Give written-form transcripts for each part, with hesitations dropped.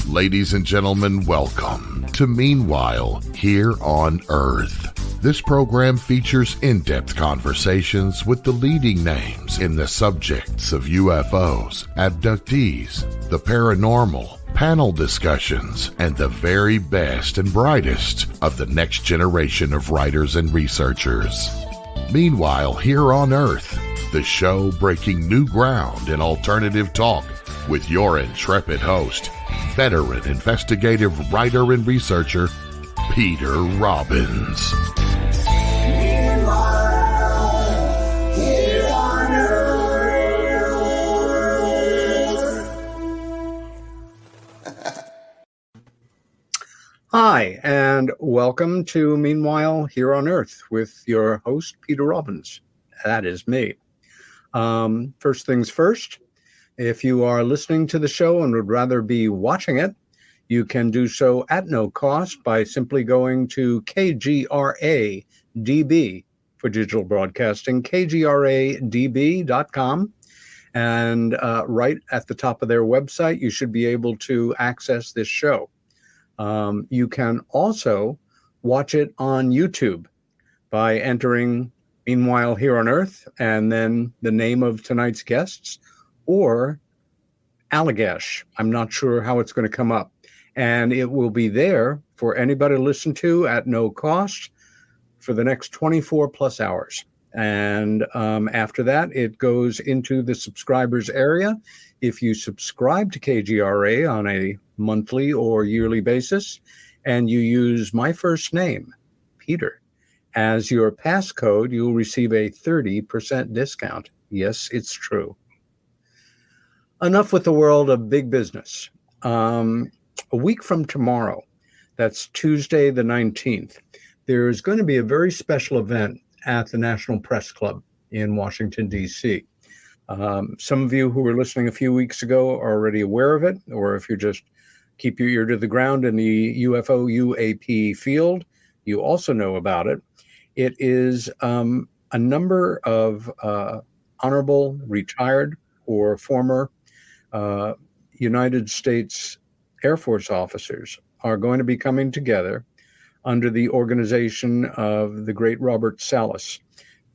Ladies and gentlemen, welcome to Meanwhile Here on Earth. This program features in-depth conversations with the leading names in the subjects of UFOs, abductees, the paranormal, panel discussions, and the very best and brightest of the next generation of writers and researchers. Meanwhile Here on Earth, the show breaking new ground in alternative talk with your intrepid host, veteran investigative writer and researcher, Peter Robbins. Hi, and welcome to Meanwhile Here on Earth with your host, Peter Robbins. That is me. First things first, if you are listening to the show and would rather be watching it, you can do so at no cost by simply going to KGRA-DB for digital broadcasting, KGRADB.com. And right at the top of their website, you should be able to access this show. You can also watch it on YouTube by entering Meanwhile Here on Earth and then the name of tonight's guests, or Allagash. I'm not sure how it's going to come up. And it will be there for anybody to listen to at no cost for the next 24 plus hours. And after that, it goes into the subscribers area. If you subscribe to KGRA on a monthly or yearly basis, and you use my first name, Peter, as your passcode, you'll receive a 30% discount. Yes, it's true. Enough with the world of big business. A week from tomorrow, that's Tuesday the 19th, there's going to be a very special event at the National Press Club in Washington, D.C. Some of you who were listening a few weeks ago are already aware of it, or if you just keep your ear to the ground in the UFO UAP field, you also know about it. It is a number of honorable, retired, or former United States Air Force officers are going to be coming together under the organization of the great Robert Salas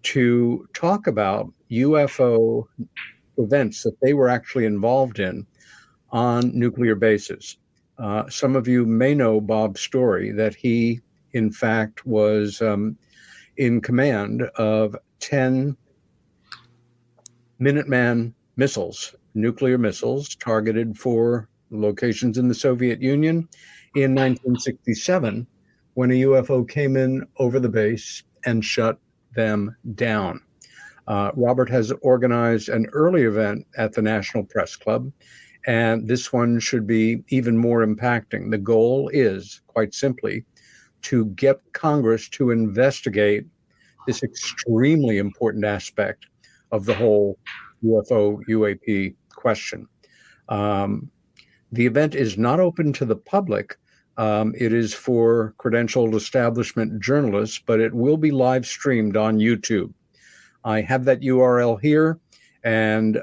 to talk about UFO events that they were actually involved in on nuclear bases. Some of you may know Bob's story that he, in fact, was in command of 10 Minuteman missiles, nuclear missiles targeted for locations in the Soviet Union in 1967 when a UFO came in over the base and shut them down. Robert has organized an early event at the National Press Club, and this one should be even more impacting. The goal is, quite simply, to get Congress to investigate this extremely important aspect of the whole UFO UAP question. The event is not open to the public. It is for credentialed establishment journalists, but it will be live streamed on YouTube. I have that URL here, and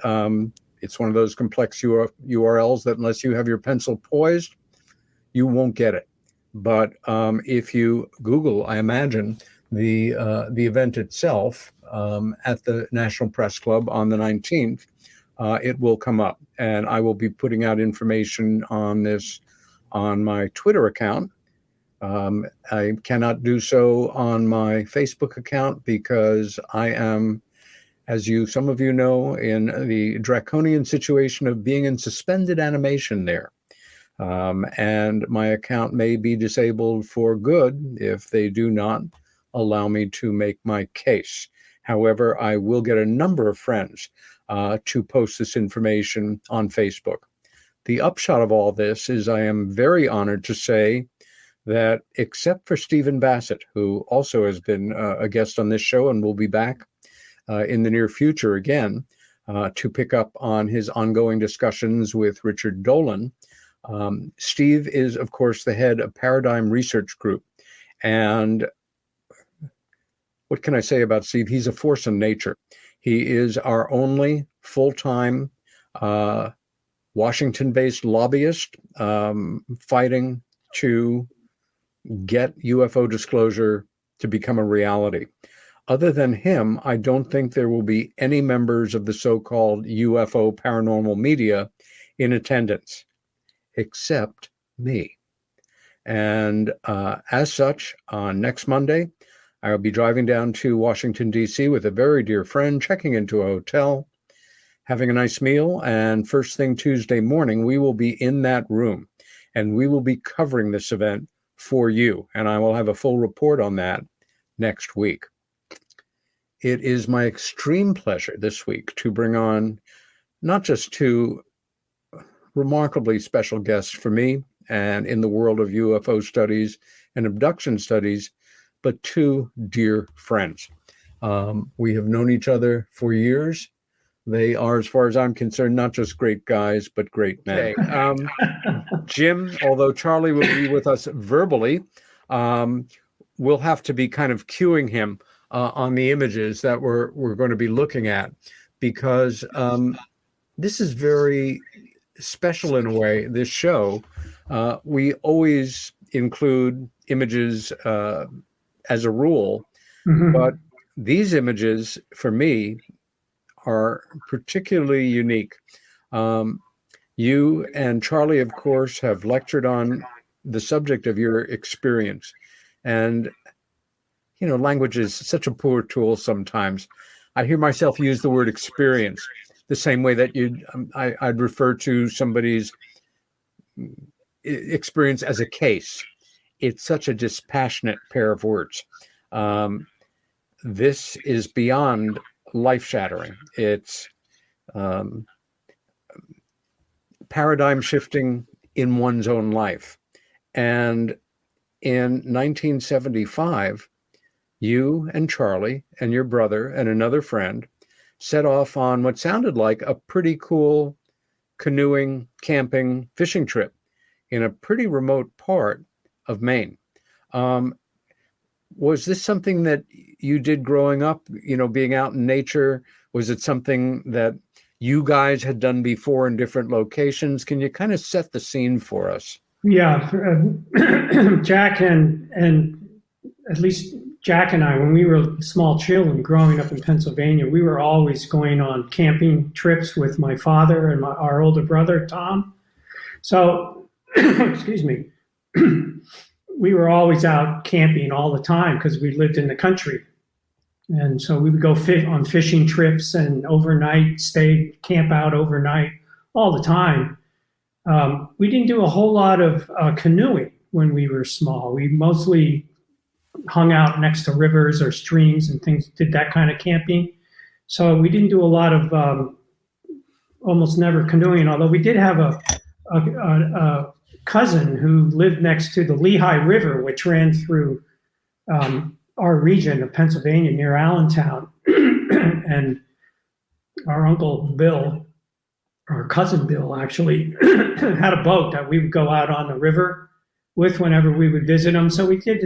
it's one of those complex URLs that unless you have your pencil poised, you won't get it. But if you Google, I imagine, the event itself at the National Press Club on the 19th, it will come up. And I will be putting out information on this on my Twitter account. I cannot do so on my Facebook account because I am, as some of you know, in the draconian situation of being in suspended animation there. And my account may be disabled for good if they do not allow me to make my case. However, I will get a number of friends to post this information on Facebook. The upshot of all this is I am very honored to say that except for Stephen Bassett, who also has been a guest on this show and will be back in the near future again to pick up on his ongoing discussions with Richard Dolan, Steve is, of course, the head of Paradigm Research Group. And what can I say about Steve? He's a force in nature. He is our only full-time Washington-based lobbyist fighting to get UFO disclosure to become a reality. Other than him, I don't think there will be any members of the so-called UFO paranormal media in attendance, except me. And as such, on next Monday, I will be driving down to Washington, D.C. with a very dear friend, checking into a hotel, having a nice meal, and first thing Tuesday morning, we will be in that room, and we will be covering this event for you, and I will have a full report on that next week. It is my extreme pleasure this week to bring on not just two remarkably special guests for me and in the world of UFO studies and abduction studies, but two dear friends. We have known each other for years. They are, as far as I'm concerned, not just great guys, but great men. Jim, although Charlie will be with us verbally, we'll have to be kind of cueing him on the images that we're going to be looking at, because this is very special in a way, this show. We always include images as a rule, but these images, for me, are particularly unique. You and Charlie, of course, have lectured on the subject of your experience. And language is such a poor tool sometimes. I hear myself use the word experience the same way that I'd refer to somebody's experience as a case. It's such a dispassionate pair of words. This is beyond life-shattering. It's paradigm shifting in one's own life. And in 1975, you and Charlie and your brother and another friend set off on what sounded like a pretty cool canoeing, camping, fishing trip in a pretty remote part of Maine. Was this something that you did growing up, being out in nature? Was it something that you guys had done before in different locations? Can you kind of set the scene for us? Yeah, Jack and at least Jack and I, when we were small children growing up in Pennsylvania, we were always going on camping trips with my father and our older brother, Tom. So, excuse me, we were always out camping all the time because we lived in the country. And so we would go on fishing trips and overnight, camp out overnight all the time. We didn't do a whole lot of canoeing when we were small. We mostly hung out next to rivers or streams and things, did that kind of camping. So we didn't do a lot of almost never canoeing, although we did have a cousin who lived next to the Lehigh River, which ran through our region of Pennsylvania near Allentown. And our uncle Bill, our cousin Bill, actually had a boat that we would go out on the river with whenever we would visit him. So we did,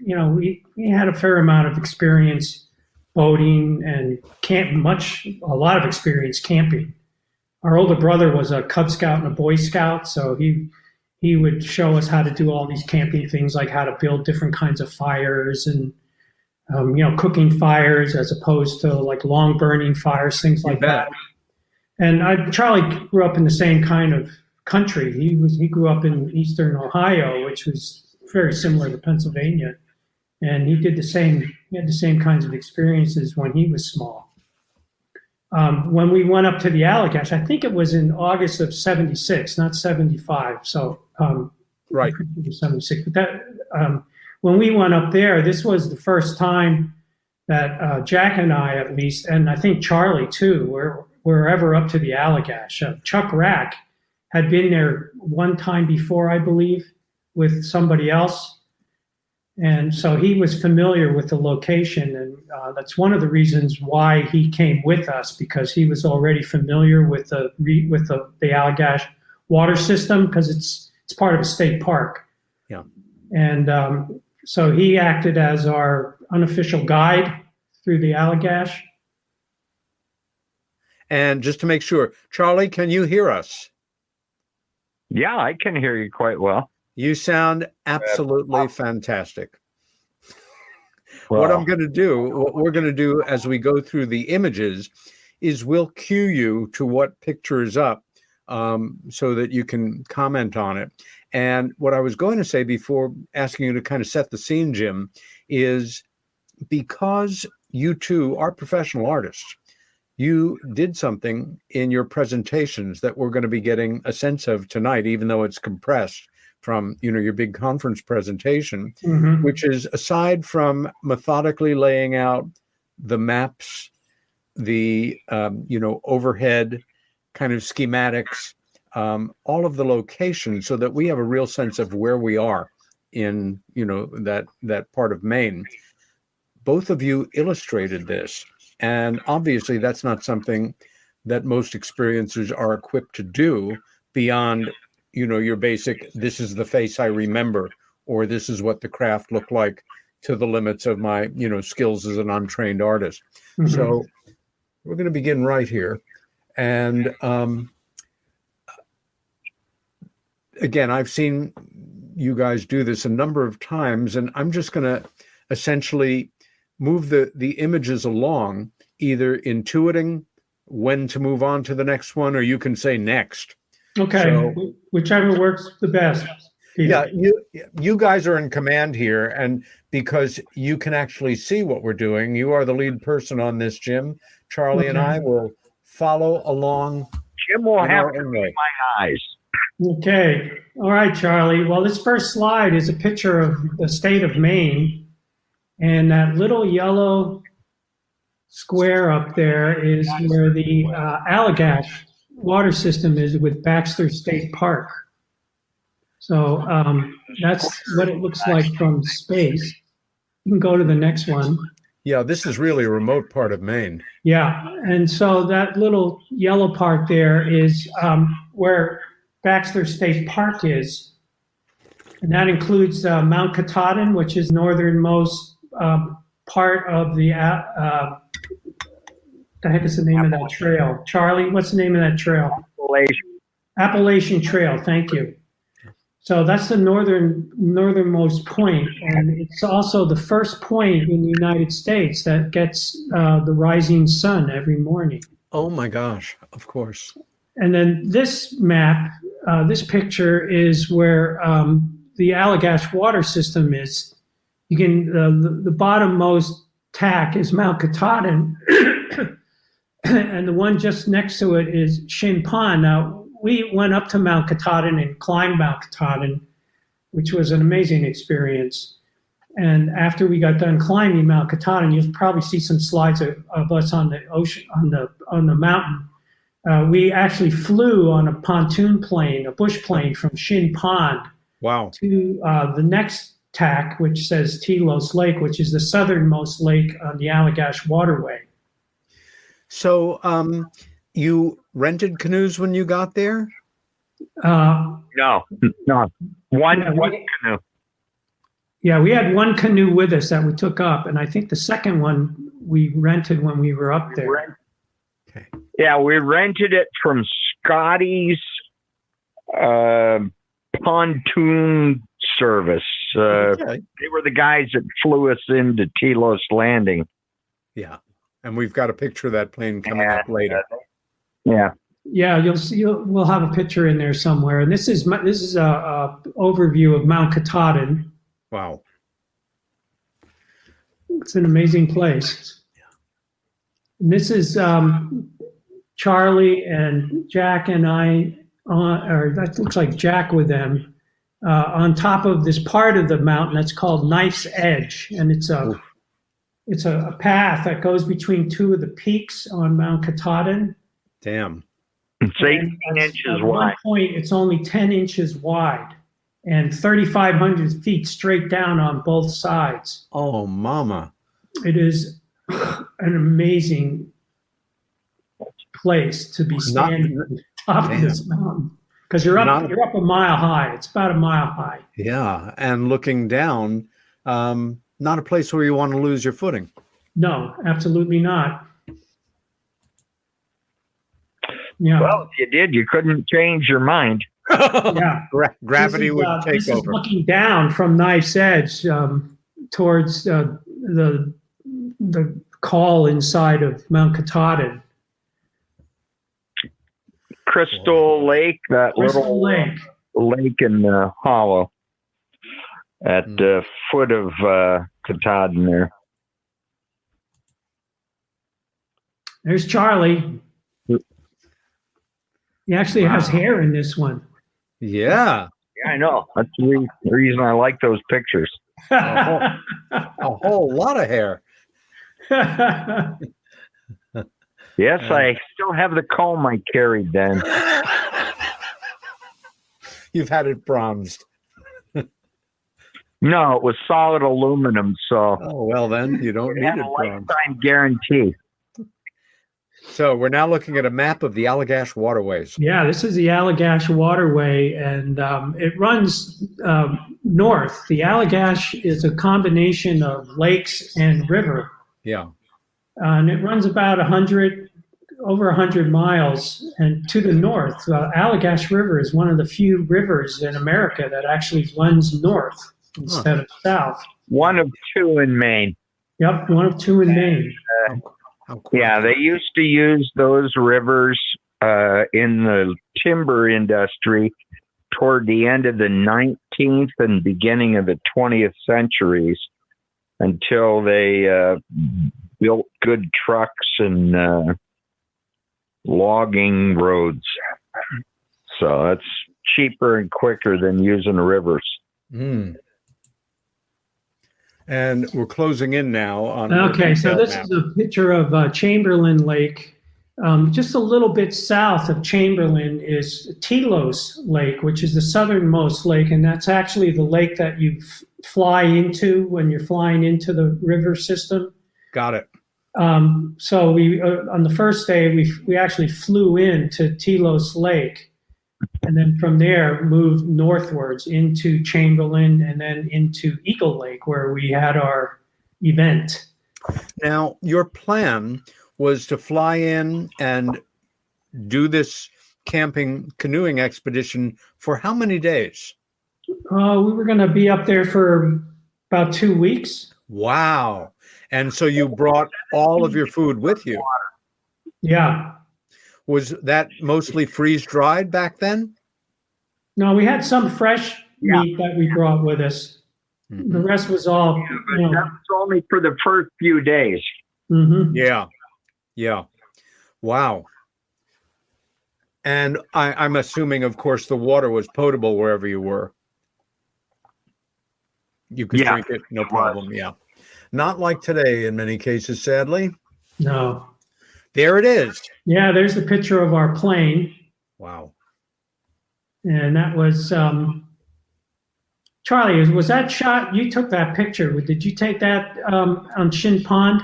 we had a fair amount of experience boating and a lot of experience camping. Our older brother was a Cub Scout and a Boy Scout, so he would show us how to do all these camping things, like how to build different kinds of fires and cooking fires as opposed to like long burning fires, things like that. And Charlie grew up in the same kind of country. He grew up in eastern Ohio, which was very similar to Pennsylvania, and he had the same kinds of experiences when he was small. When we went up to the Allagash, I think it was in August of '76, not '75. So right, 76. But that when we went up there, this was the first time that Jack and I, at least, and I think Charlie too, were ever up to the Allagash. Chuck Rack had been there one time before, I believe, with somebody else. And so he was familiar with the location. And that's one of the reasons why he came with us, because he was already familiar with the Allagash water system, because it's part of a state park. Yeah. And so he acted as our unofficial guide through the Allagash. And just to make sure, Charlie, can you hear us? Yeah, I can hear you quite well. You sound absolutely fantastic. Well, What we're going to do as we go through the images is we'll cue you to what picture is up so that you can comment on it. And what I was going to say before asking you to kind of set the scene, Jim, is because you two are professional artists, you did something in your presentations that we're going to be getting a sense of tonight, even though it's compressed from, your big conference presentation, which is, aside from methodically laying out the maps, the, overhead kind of schematics, all of the locations, so that we have a real sense of where we are in, that part of Maine. Both of you illustrated this. And obviously that's not something that most experiencers are equipped to do beyond, your basic, this is the face I remember, or this is what the craft looked like to the limits of my, skills as an untrained artist. So we're going to begin right here. And again, I've seen you guys do this a number of times, and I'm just going to essentially move the images along, either intuiting when to move on to the next one, or you can say next. Okay, so, whichever works the best. Peter. Yeah, you guys are in command here, and because you can actually see what we're doing, you are the lead person on this, Jim. Charlie and I will follow along. Jim will have to read my eyes. Okay, all right, Charlie. Well, this first slide is a picture of the state of Maine, and that little yellow square up there is where the Allagash water system is with Baxter State Park. So that's what it looks like from space. You can go to the next one. Yeah, this is really a remote part of Maine. Yeah, and so that little yellow part there is where Baxter State Park is. And that includes Mount Katahdin, which is northernmost part of the heck is the name of that trail? Charlie, what's the name of that trail? Appalachian Trail, thank you. So that's the northernmost point, and it's also the first point in the United States that gets the rising sun every morning. Oh my gosh, of course. And then this map, this picture is where the Allagash water system is. You can, the bottommost tack is Mount Katahdin, and the one just next to it is Shin Pond. Now, we went up to Mount Katahdin and climbed Mount Katahdin, which was an amazing experience. And after we got done climbing Mount Katahdin, you'll probably see some slides of us on the ocean, on the mountain. We actually flew on a pontoon plane, a bush plane from Shin Pond. Wow. To the next tack, which says Telos Lake, which is the southernmost lake on the Allagash waterway. So you rented canoes when you got there? No. One canoe. Yeah, we had one canoe with us that we took up, and I think the second one we rented when we were up there. Okay. Yeah, we rented it from Scotty's pontoon service. Okay. They were the guys that flew us into Telos Landing. Yeah, and we've got a picture of that plane coming up later. Yeah. Yeah, you'll see. We'll have a picture in there somewhere. And this is a overview of Mount Katahdin. Wow, it's an amazing place. And this is Charlie and Jack and I, or that looks like Jack with them, on top of this part of the mountain that's called Knife's Edge, and it's a path that goes between two of the peaks on Mount Katahdin. Damn. It's 18 inches wide. At one point, it's only 10 inches wide and 3,500 feet straight down on both sides. Oh, mama. It is an amazing place to be standing on top of this mountain. Because you're up a mile high. It's about a mile high. Yeah, and looking down, not a place where you want to lose your footing. No, absolutely not. Yeah. Well, if you did, you couldn't change your mind. Yeah. Gravity would take this over. is looking down from Knife's Edge towards the col inside of Mount Katahdin. Crystal Lake, that Crystal little Lake. lake in the hollow at the foot of Katahdin there. There's Charlie. He actually has hair in this one. Yeah. Yeah, I know. That's the reason I like those pictures. A whole lot of hair. Yes, I still have the comb I carried then. You've had it bronzed. No, it was solid aluminum, so Oh, well, then you don't need had it a bronzed. lifetime guarantee. So we're now looking at a map of the Allagash waterways. Yeah, this is the Allagash Waterway, and it runs north. The Allagash is a combination of lakes and river, Yeah. and it runs about over 100 miles. And to the north, Allagash River is one of the few rivers in America that actually runs north instead of south. One of two in Maine. Yep, one of two in Maine. How cool. Yeah, they used to use those rivers in the timber industry toward the end of the 19th and beginning of the 20th centuries until they built good trucks and logging roads. So it's cheaper and quicker than using rivers. Mm. And we're closing in now on. Okay, so this is a picture of Chamberlain Lake. Just a little bit south of Chamberlain is Telos Lake, which is the southernmost lake, and that's actually the lake that you fly into when you're flying into the river system. Got it. So we on the first day we actually flew into Telos Lake, and then from there moved northwards into Chamberlain and then into Eagle Lake where we had our event. Now, your plan was to fly in and do this camping canoeing expedition for how many days? We were going to be up there for about 2 weeks. Wow. And so you brought all of your food with you. Yeah. Was that mostly freeze dried back then? No, we had some fresh meat that we brought with us. Mm-hmm. The rest was all. But that was only for the first few days. Mm-hmm. Yeah. Yeah. Wow. And I'm assuming, of course, the water was potable wherever you were. You could drink it, no problem. Yeah. Not like today in many cases, sadly. No. There it is. Yeah, there's the picture of our plane. Wow. And that was, Charlie, was that shot, you took that picture. Did you take that on Shin Pond?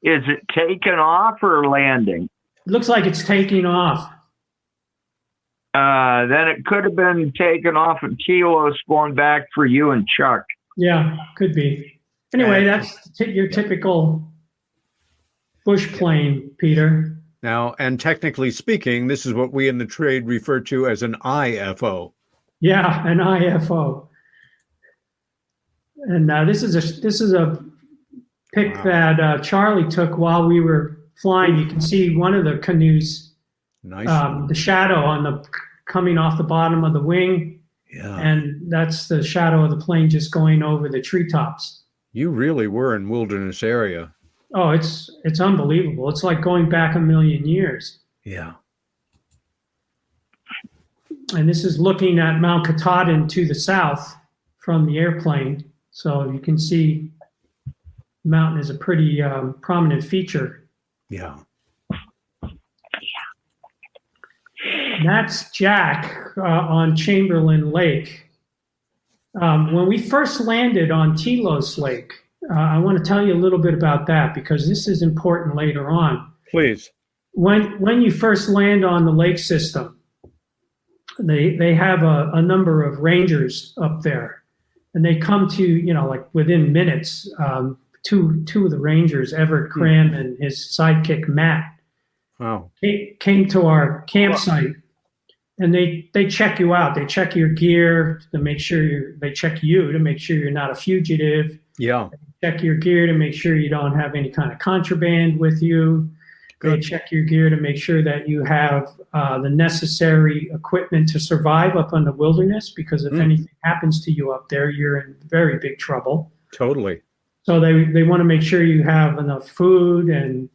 Is it taking off or landing? It looks like it's taking off. Then it could have been taken off at Telos going back for you and Chuck. Yeah, could be. Anyway, that's your typical bush plane, Peter. Now, and technically speaking, this is what we in the trade refer to as an IFO. Yeah, an IFO. And this is a pic that Charlie took while we were flying. You can see one of the canoes, Nice. the shadow coming off the bottom of the wing. Yeah. And that's the shadow of the plane just going over the treetops. You really were in wilderness area. Oh, it's unbelievable. It's like going back a million years. Yeah. And this is looking at Mount Katahdin to the south from the airplane. So you can see the mountain is a pretty prominent feature. Yeah. And that's Jack on Chamberlain Lake. When we first landed on Telos Lake, I want to tell you a little bit about that because this is important later on. Please. When you first land on the lake system, they have a number of rangers up there, and they come to, like within minutes, two of the rangers, Everett Cram and his sidekick Matt, Wow. came to our campsite, and they check you out. They check your gear to make sure they check you to make sure you're not a fugitive. Yeah. Check your gear to make sure you don't have any kind of contraband with you. They Good. check your gear to make sure that you have the necessary equipment to survive up in the wilderness, because if anything happens to you up there, you're in very big trouble. Totally. So they want to make sure you have enough food and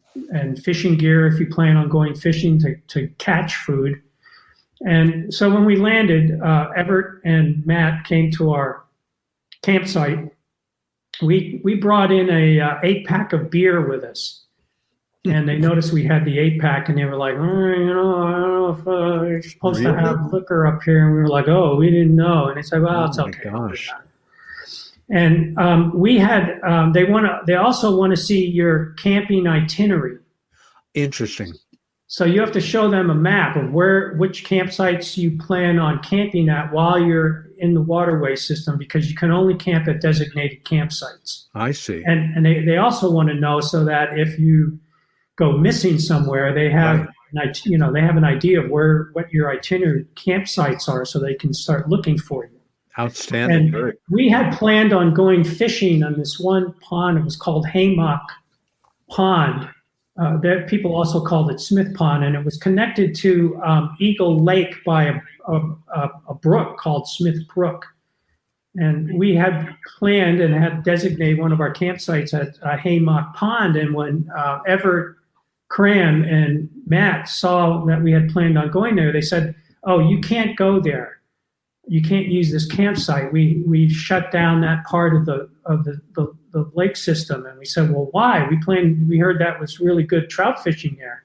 fishing gear if you plan on going fishing to catch food. And so when we landed, Everett and Matt came to our campsite. We brought in a 8-pack of beer with us. And they noticed we had the 8-pack, and they were like, I don't know if you're supposed to have liquor up here. And we were like, oh, we didn't know. And they said, well, it's okay. Oh my gosh. And we had they also want to see your camping itinerary. Interesting. So you have to show them a map of which campsites you plan on camping at while you're in the waterway system, because you can only camp at designated campsites. I see. And they also want to know so that if you go missing somewhere, they have they have an idea of what your itinerary campsites are, so they can start looking for you. Outstanding. And we had planned on going fishing on this one pond. It was called Haymock Pond. That people also called it Smith Pond, and it was connected to Eagle Lake by a brook called Smith Brook. And we had planned and had designated one of our campsites at Haymock Pond. And when Everett, Cram, and Matt saw that we had planned on going there, they said, "Oh, you can't go there. You can't use this campsite. We shut down that part of the lake system." And we said, "Well, why? We heard that was really good trout fishing there."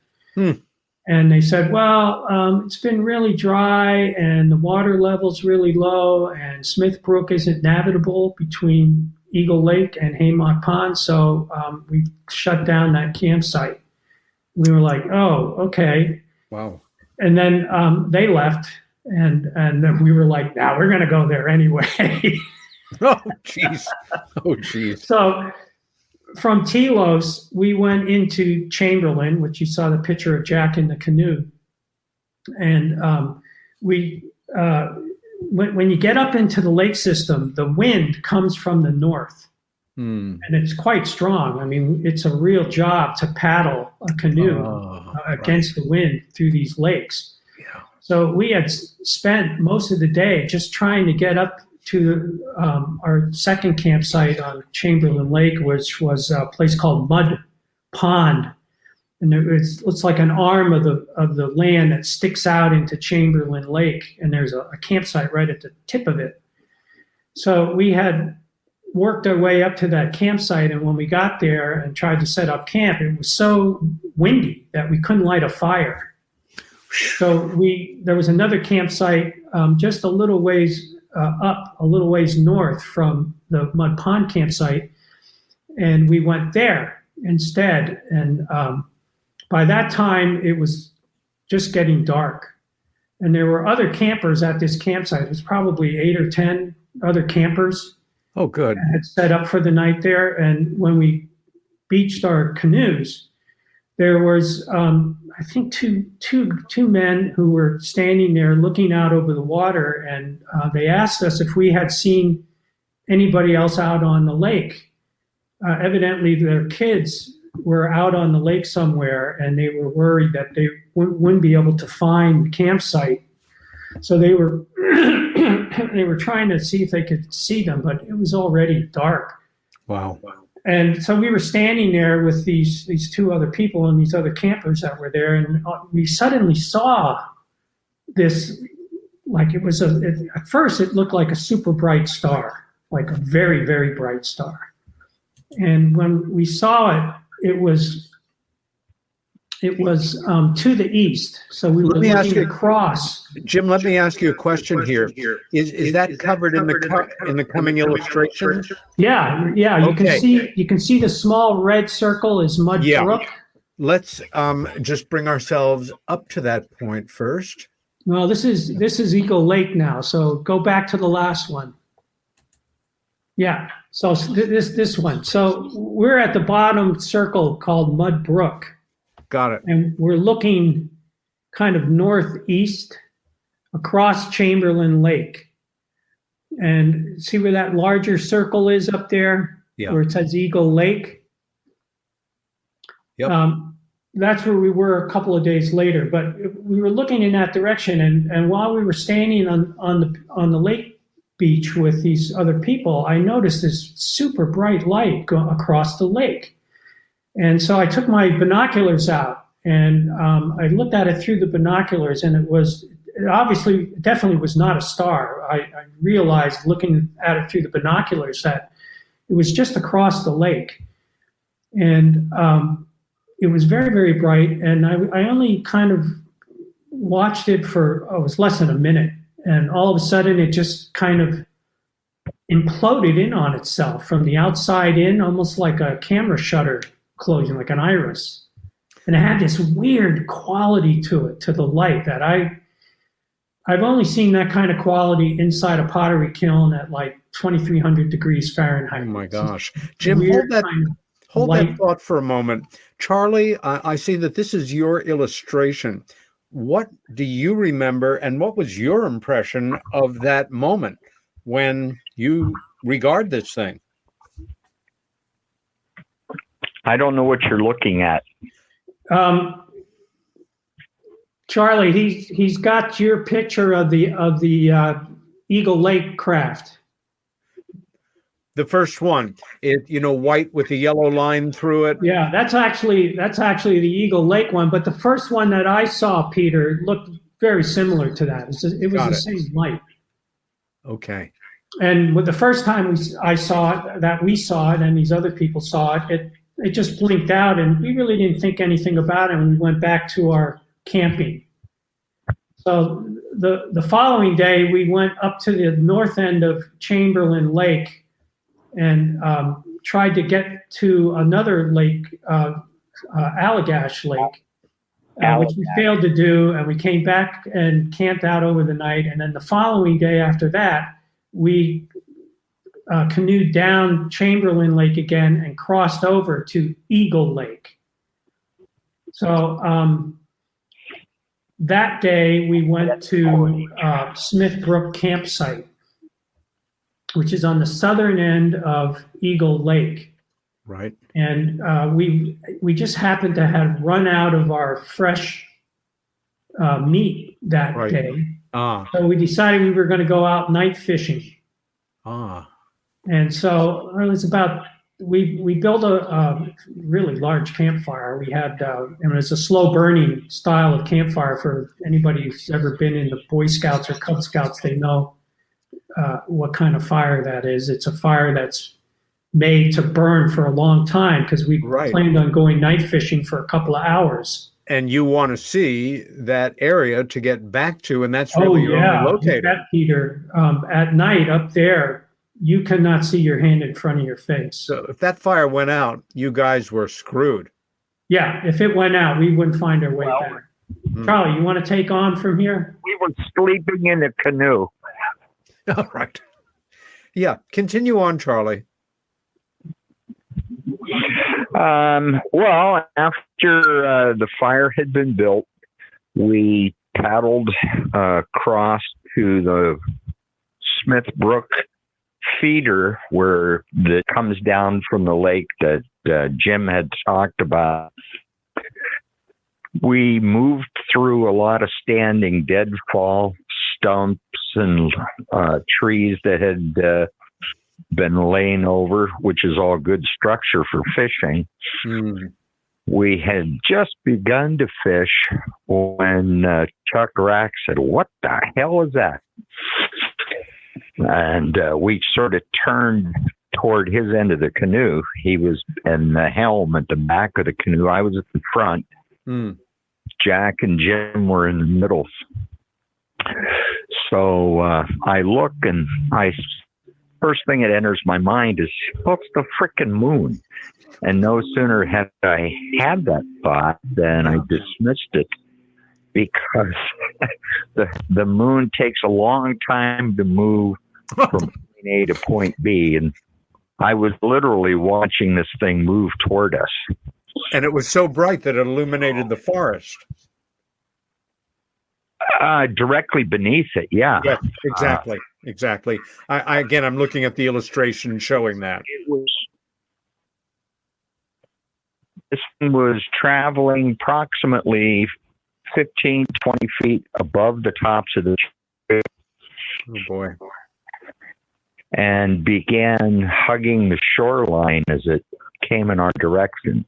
And they said, "Well, it's been really dry, and the water level's really low, and Smith Brook isn't navigable between Eagle Lake and Haymock Pond, so we shut down that campsite." We were like, "Oh, okay." Wow. And then they left. And then we were like, "Now we're going to go there anyway." Oh, jeez. Oh, jeez. So from Telos, we went into Chamberlain, which you saw the picture of Jack in the canoe. And when you get up into the lake system, the wind comes from the north. And it's quite strong. I mean, it's a real job to paddle a canoe against the wind through these lakes. So we had spent most of the day just trying to get up to our second campsite on Chamberlain Lake, which was a place called Mud Pond. And it looks like an arm of the land that sticks out into Chamberlain Lake, and there's a campsite right at the tip of it. So we had worked our way up to that campsite, and when we got there and tried to set up camp, it was so windy that we couldn't light a fire. So there was another campsite just a little ways up, a little ways north from the Mud Pond campsite, and we went there instead. And by that time, it was just getting dark, and there were other campers at this campsite. It was probably 8 or 10 other campers. Oh, good. Had set up for the night there, and when we beached our canoes, there was I think two men who were standing there looking out over the water, and they asked us if we had seen anybody else out on the lake. Evidently, their kids were out on the lake somewhere, and they were worried that they wouldn't be able to find the campsite. So they were they were trying to see if they could see them, but it was already dark. Wow. And so we were standing there with these two other people and these other campers that were there, and we suddenly saw this, like it was at first it looked like a super bright star, like a very, very bright star. And when we saw it, it was to the east. So we were looking across. Jim, let me ask you a question here. Is that covered in the coming illustration? Yeah. You can see the small red circle is Mud Brook. Let's just bring ourselves up to that point first. Well, this is Eagle Lake now. So go back to the last one. Yeah. So this one. So we're at the bottom circle called Mud Brook. Got it. And we're looking kind of northeast across Chamberlain Lake. And see where that larger circle is up there, where it says Eagle Lake? Yep. That's where we were a couple of days later. But we were looking in that direction, and while we were standing on the lake beach with these other people, I noticed this super bright light go across the lake. And so I took my binoculars out, and I looked at it through the binoculars, and it definitely was not a star. I realized looking at it through the binoculars that it was just across the lake. And it was very, very bright. And I only kind of watched it for, it was less than a minute. And all of a sudden it just kind of imploded in on itself from the outside in, almost like a camera shutter closing, like an iris. And it had this weird quality to it, to the light, that I've only seen that kind of quality inside a pottery kiln at like 2,300 degrees Fahrenheit. Oh my gosh. Jim, hold that thought for a moment. Charlie, I see that this is your illustration. What do you remember, and what was your impression of that moment when you regard this thing? I don't know what you're looking at. Charlie, he's got your picture of the Eagle Lake craft. The first one, white with the yellow line through it. Yeah, that's actually the Eagle Lake one. But the first one that I saw, Peter, looked very similar to that. It was the same light. Okay. And with the first time I saw it, that we saw it, and these other people saw it, it just blinked out, and we really didn't think anything about it when we went back to our camping. So the following day, we went up to the north end of Chamberlain Lake and tried to get to another lake, Allagash Lake, which we failed to do. And we came back and camped out over the night. And then the following day after that, we canoed down Chamberlain Lake again and crossed over to Eagle Lake. So that day we went to Smith Brook campsite, which is on the southern end of Eagle Lake. Right. And we just happened to have run out of our fresh meat that day. So we decided we were going to go out night fishing. And so it was we built a really large campfire. We had, it was a slow burning style of campfire. For anybody who's ever been in the Boy Scouts or Cub Scouts, they know what kind of fire that is. It's a fire that's made to burn for a long time, because we planned on going night fishing for a couple of hours. And you want to see that area to get back to, and that's really your only locator. Peter, at night up there, you cannot see your hand in front of your face. So if that fire went out, you guys were screwed. Yeah, if it went out, we wouldn't find our way back. Charlie, you want to take on from here? We were sleeping in a canoe. All right. Yeah, continue on, Charlie. Well, after the fire had been built, we paddled across to the Smith Brook feeder, where that comes down from the lake that Jim had talked about. We moved through a lot of standing deadfall stumps and trees that had been laying over, which is all good structure for fishing. We had just begun to fish when Chuck Rack said, "What the hell is that?" And we sort of turned toward his end of the canoe. He was in the helm at the back of the canoe. I was at the front. Jack and Jim were in the middle. So I look, and first thing that enters my mind is, what's the frickin' moon? And no sooner had I had that thought than I dismissed it, because the moon takes a long time to move from point A to point B, and I was literally watching this thing move toward us. And it was so bright that it illuminated the forest. Directly beneath it, yeah. Yeah, exactly. I'm looking at the illustration showing that. This thing was traveling approximately 15, 20 feet above the tops of the trees. Oh, boy. And began hugging the shoreline as it came in our direction.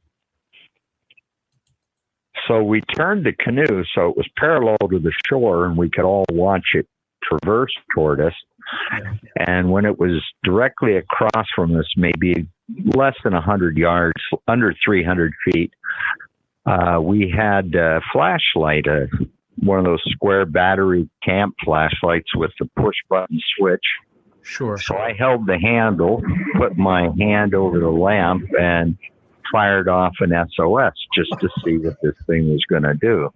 So we turned the canoe so it was parallel to the shore and we could all watch it traverse toward us. Yeah. And when it was directly across from us, maybe less than 100 yards, under 300 feet, we had a flashlight, one of those square battery camp flashlights with the push button switch. Sure. So I held the handle, put my hand over the lamp, and fired off an SOS just to see what this thing was going to do.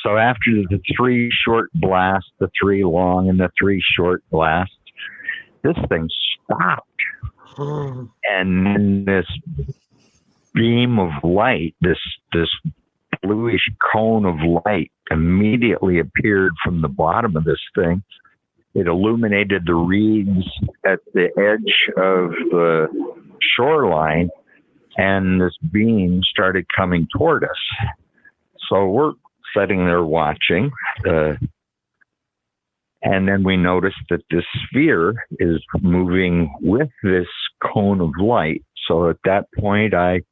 So after the 3 short blasts, the 3 long and the 3 short blasts, this thing stopped. And then this beam of light, this bluish cone of light immediately appeared from the bottom of this thing. It illuminated the reeds at the edge of the shoreline, and this beam started coming toward us. So we're sitting there watching, and then we noticed that this sphere is moving with this cone of light. So at that point, I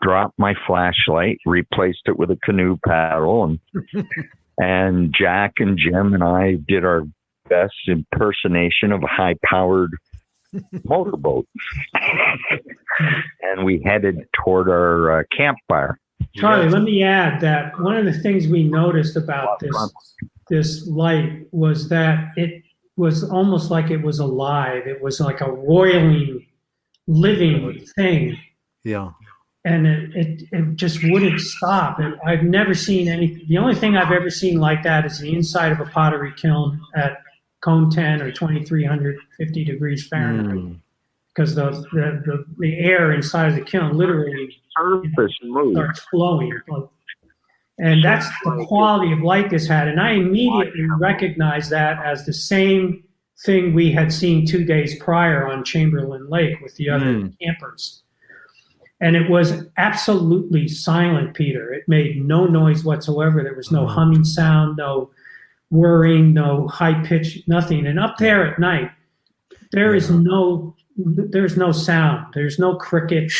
dropped my flashlight, replaced it with a canoe paddle, and Jack and Jim and I did our best impersonation of a high-powered motorboat. And we headed toward our campfire. Charlie, let me add that one of the things we noticed about this light was that it was almost like it was alive. It was like a roiling, living thing. Yeah. And it just wouldn't stop. I've never seen anything. The only thing I've ever seen like that is the inside of a pottery kiln at cone 10 or 2350 degrees Fahrenheit. Because the air inside of the kiln literally starts flowing. And that's the quality of light this had. And I immediately recognized that as the same thing we had seen 2 days prior on Chamberlain Lake with the other campers. And it was absolutely silent, Peter. It made no noise whatsoever. There was no humming sound, no whirring, no high pitch, nothing. And up there at night, there's no sound. There's no cricket.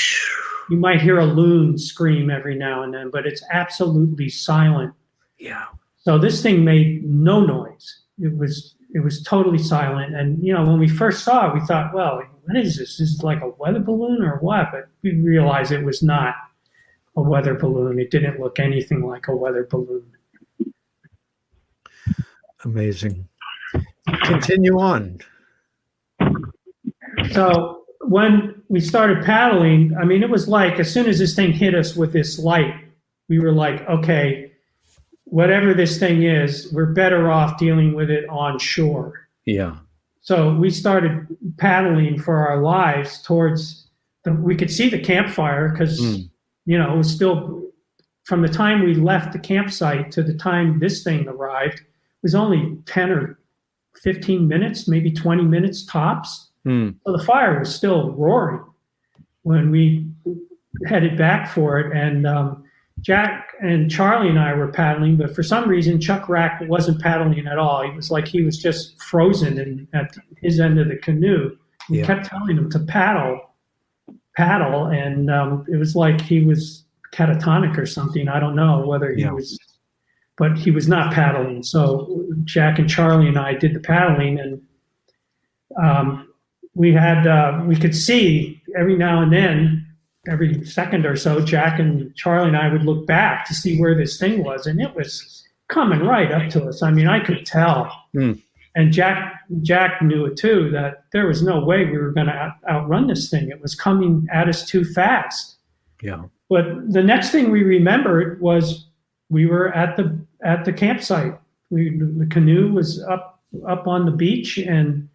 You might hear a loon scream every now and then, but it's absolutely silent. Yeah. So this thing made no noise. It was totally silent. And when we first saw it, we thought, well, what is this? Is it like a weather balloon or what? But we realized it was not a weather balloon. It didn't look anything like a weather balloon. Amazing. Continue on. So when we started paddling, I mean, it was like as soon as this thing hit us with this light, we were like, okay, whatever this thing is, we're better off dealing with it on shore. Yeah. So we started paddling for our lives towards we could see the campfire because, it was still, from the time we left the campsite to the time this thing arrived, it was only 10 or 15 minutes, maybe 20 minutes tops. So the fire was still roaring when we headed back for it. And Jack and Charlie and I were paddling, but for some reason, Chuck Rack wasn't paddling at all. It was like he was just frozen at his end of the canoe. We kept telling him to paddle. And it was like he was catatonic or something. I don't know whether he was, but he was not paddling. So Jack and Charlie and I did the paddling, and we could see every now and then, every second or so, Jack and Charlie and I would look back to see where this thing was, and it was coming right up to us. I mean, I could tell. And Jack knew it too, that there was no way we were going to outrun this thing. It was coming at us too fast. Yeah. But the next thing we remembered was we were at the campsite. The canoe was up on the beach, and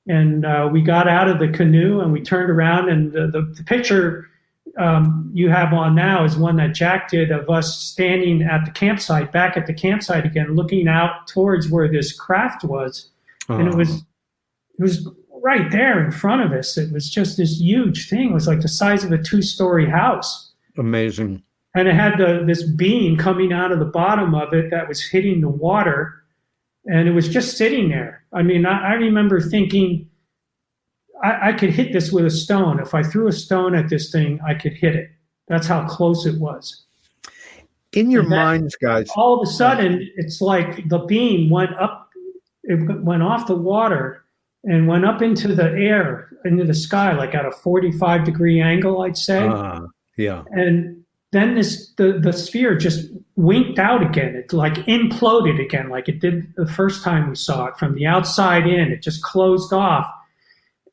we got out of the canoe and we turned around, and the picture you have on now is one that Jack did of us standing at the campsite, back at the campsite again, looking out towards where this craft was. And it was right there in front of us. It was just this huge thing. It was like the size of a 2-story house. Amazing. And it had this beam coming out of the bottom of it that was hitting the water. And it was just sitting there. I mean, I remember thinking, I could hit this with a stone. If I threw a stone at this thing, I could hit it. That's how close it was. In your minds, guys. All of a sudden, it's like the beam went up, it went off the water and went up into the air, into the sky, like at a 45-degree angle, I'd say. Yeah. And then the sphere just winked out again. It like imploded again, like it did the first time we saw it. From the outside in, it just closed off.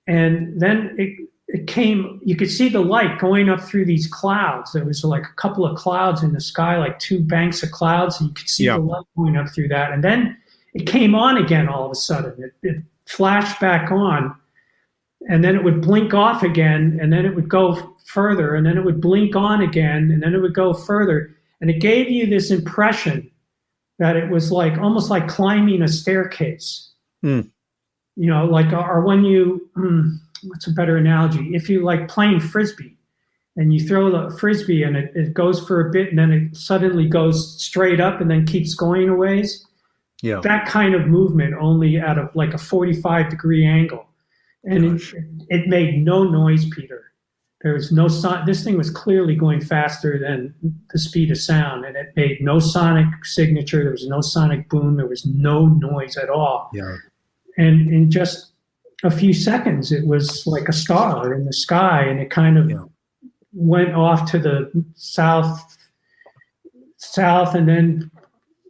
And then it came, you could see the light going up through these clouds. There was like a couple of clouds in the sky, like 2 banks of clouds, and you could see the light going up through that. And then it came on again all of a sudden. It flashed back on, and then it would blink off again, and then it would go further, and then it would blink on again, and then it would go further. And it gave you this impression that it was like almost like climbing a staircase. You know, like, or when you, what's a better analogy? If you like playing Frisbee and you throw the Frisbee and it goes for a bit and then it suddenly goes straight up and then keeps going a ways. Yeah. That kind of movement, only at like a 45-degree angle. And it made no noise, Peter. There was no sound. This thing was clearly going faster than the speed of sound, and it made no sonic signature. There was no sonic boom. There was no noise at all. Yeah. And in just a few seconds, it was like a star in the sky, and it kind of went off to the south, and then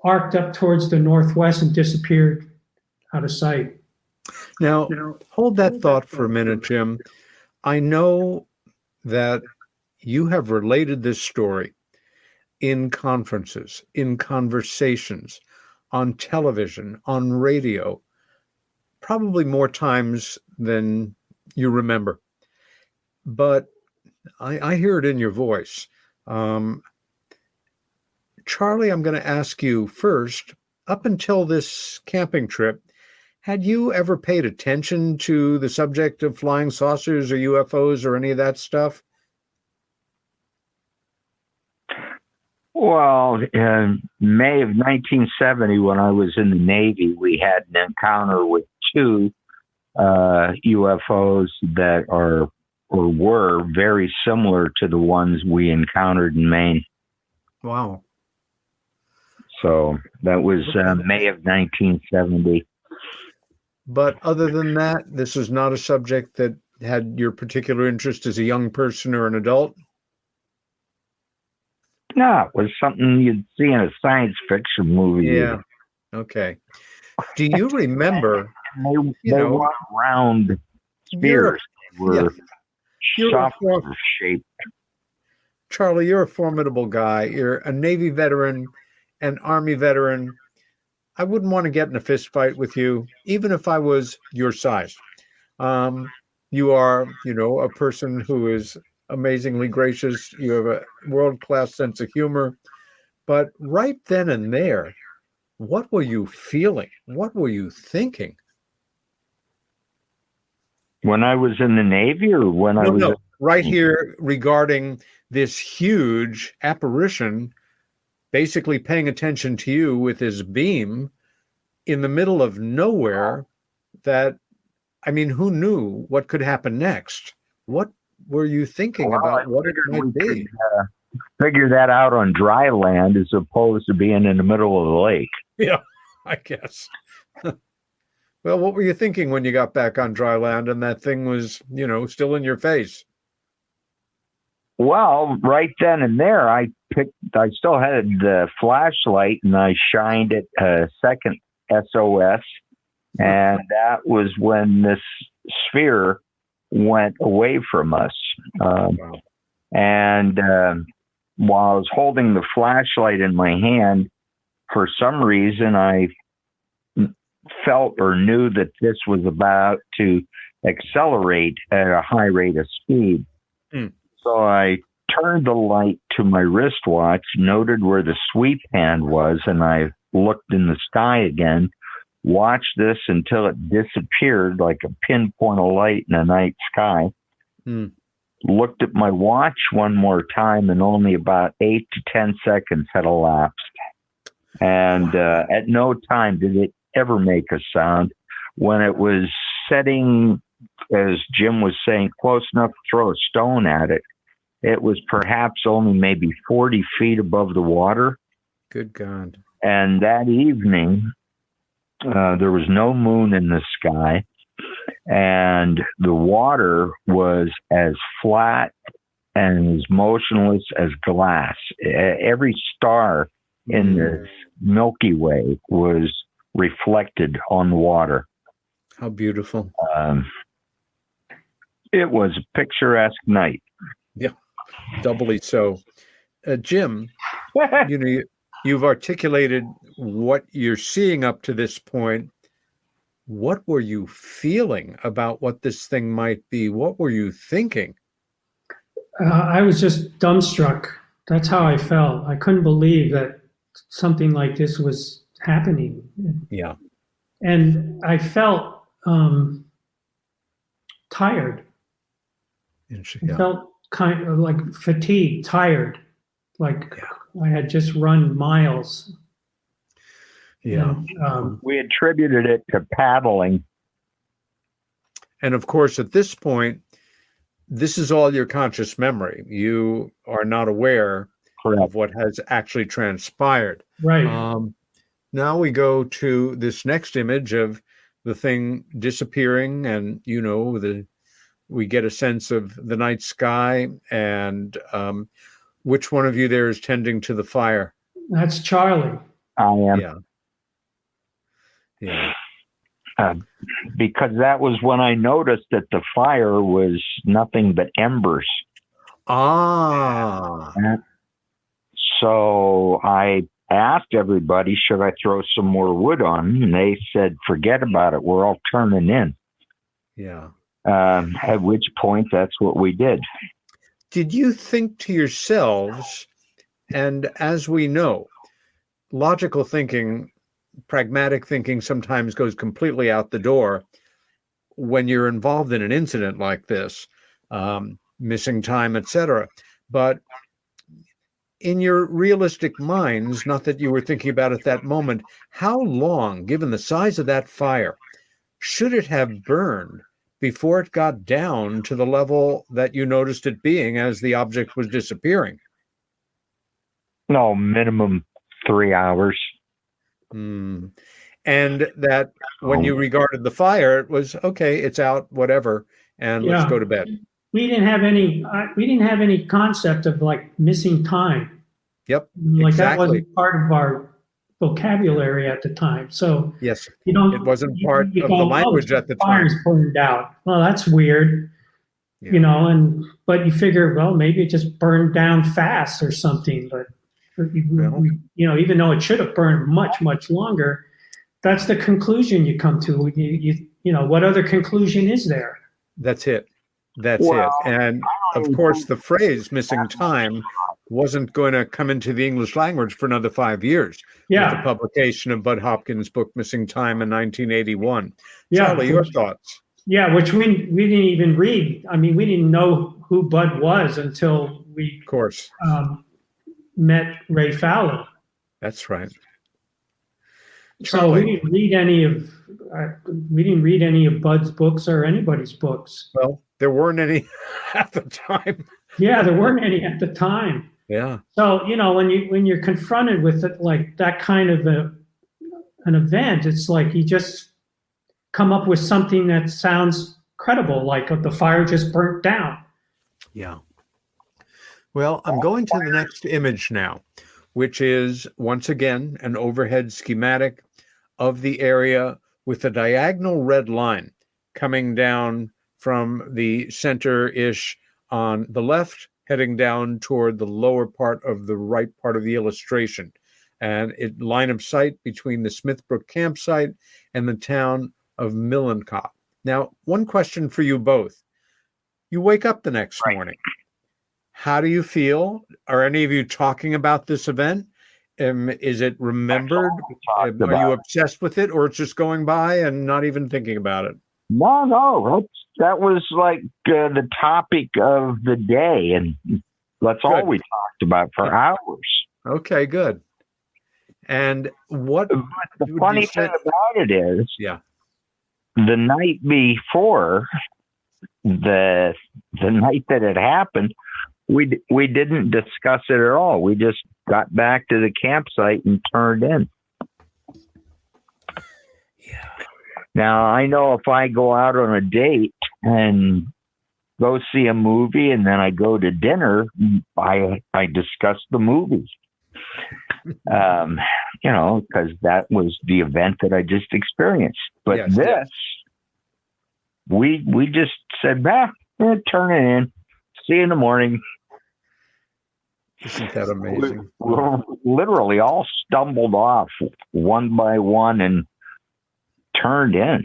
arced up towards the northwest and disappeared out of sight. Now, hold that thought for a minute, Jim. I know that you have related this story in conferences, in conversations, on television, on radio, probably more times than you remember. But I hear it in your voice. Charlie, I'm going to ask you first, up until this camping trip, had you ever paid attention to the subject of flying saucers or UFOs or any of that stuff? Well, in May of 1970, when I was in the Navy, we had an encounter with 2 UFOs that are or were very similar to the ones we encountered in Maine. Wow. So that was May of 1970. But other than that, this is not a subject that had your particular interest as a young person or an adult? No, it was something you'd see in a science fiction movie. Yeah. Okay. Do you remember? They weren't round spheres. They were software shaped. Charlie, you're a formidable guy. You're a Navy veteran, an Army veteran. I wouldn't want to get in a fist fight with you, even if I was your size. You are, a person who is amazingly gracious. You have a world-class sense of humor. But right then and there, what were you feeling? What were you thinking? When I was in the Navy, or when I was... right here regarding this huge apparition basically paying attention to you with his beam in the middle of nowhere that, who knew what could happen next? What were you thinking about what it might be? Figure that out on dry land as opposed to being in the middle of the lake. Yeah, I guess. Well, what were you thinking when you got back on dry land and that thing was, still in your face? Well, right then and there, I still had the flashlight and I shined it a second SOS. And that was when this sphere went away from us. And while I was holding the flashlight in my hand, for some reason, I felt or knew that this was about to accelerate at a high rate of speed. So I turned the light to my wristwatch, noted where the sweep hand was, and I looked in the sky again, watched this until it disappeared like a pinpoint of light in a night sky. Looked at my watch one more time, and only about 8 to 10 seconds had elapsed. And at no time did it ever make a sound. When it was setting, as Jim was saying, close enough to throw a stone at it, it was perhaps only maybe 40 feet above the water. Good God. And that evening, there was no moon in the sky, and the water was as flat and as motionless as glass. Every star in the Milky Way was reflected on the water. How beautiful. It was a picturesque night. Yeah, doubly so. Jim, you've articulated what you're seeing up to this point. What were you feeling about what this thing might be? What were you thinking? I was just dumbstruck. That's how I felt. I couldn't believe that something like this was happening. Yeah. And I felt tired. I felt kind of like fatigued, tired, like I had just run miles. Yeah. And, we attributed it to paddling. And of course, at this point, this is all your conscious memory. You are not aware of what has actually transpired. Right. Now we go to this next image of the thing disappearing, and we get a sense of the night sky, and which one of you there is tending to the fire? That's Charlie. I am. Yeah. Yeah. Because that was when I noticed that the fire was nothing but embers. Ah. So I asked everybody, should I throw some more wood on? And they said, forget about it. We're all turning in. Yeah. At which point, that's what we did. Did you think to yourselves, and as we know, logical thinking, pragmatic thinking sometimes goes completely out the door when you're involved in an incident like this, missing time, etc. But in your realistic minds, not that you were thinking about at that moment, how long, given the size of that fire, should it have burned before it got down to the level that you noticed it being as the object was disappearing? No, minimum 3 hours. Hmm. And that when you regarded the fire, it was okay, it's out, whatever, and let's go to bed. We didn't have any concept of like missing time. Yep. Like exactly. That wasn't part of our vocabulary at the time. So yes, it wasn't part of the language at the time. Fire's burned out. Well, that's weird. Yeah. But you figure, well, maybe it just burned down fast or something. But even though it should have burned much, much longer, that's the conclusion you come to. What other conclusion is there? That's it. That's it. And of course, the phrase "missing time" wasn't going to come into the English language for another 5 years. Yeah. With the publication of Bud Hopkins' book "Missing Time" in 1981. Yeah. Charlie, your thoughts? Yeah, which we didn't even read. I mean, we didn't know who Bud was until we, of course, met Ray Fowler. That's right. So we didn't read any of Bud's books or anybody's books. Well, there weren't any at the time. Yeah, there weren't any at the time. Yeah. So when you're confronted with it, like that kind of an event, it's like you just come up with something that sounds credible, like the fire just burnt down. Yeah. Well, I'm going to the next image now, which is once again an overhead schematic of the area with a diagonal red line coming down from the center-ish on the left, heading down toward the lower part of the right part of the illustration. And it line of sight between the Smithbrook campsite and the town of Millencott. Now, one question for you both. You wake up the next morning. How do you feel? Are any of you talking about this event? Is it remembered? Are you obsessed with it, or it's just going by and not even thinking about it? No. That was like the topic of the day, and that's all we talked about for hours. Okay, good. And what the funny thing about it is, the night before, the night that it happened, we didn't discuss it at all. We just got back to the campsite and turned in. Yeah. Now, I know if I go out on a date and go see a movie and then I go to dinner, I discuss the movie. Because that was the event that I just experienced. But we just said, turn it in. See you in the morning. Isn't that amazing? We're literally all stumbled off one by one and turned in.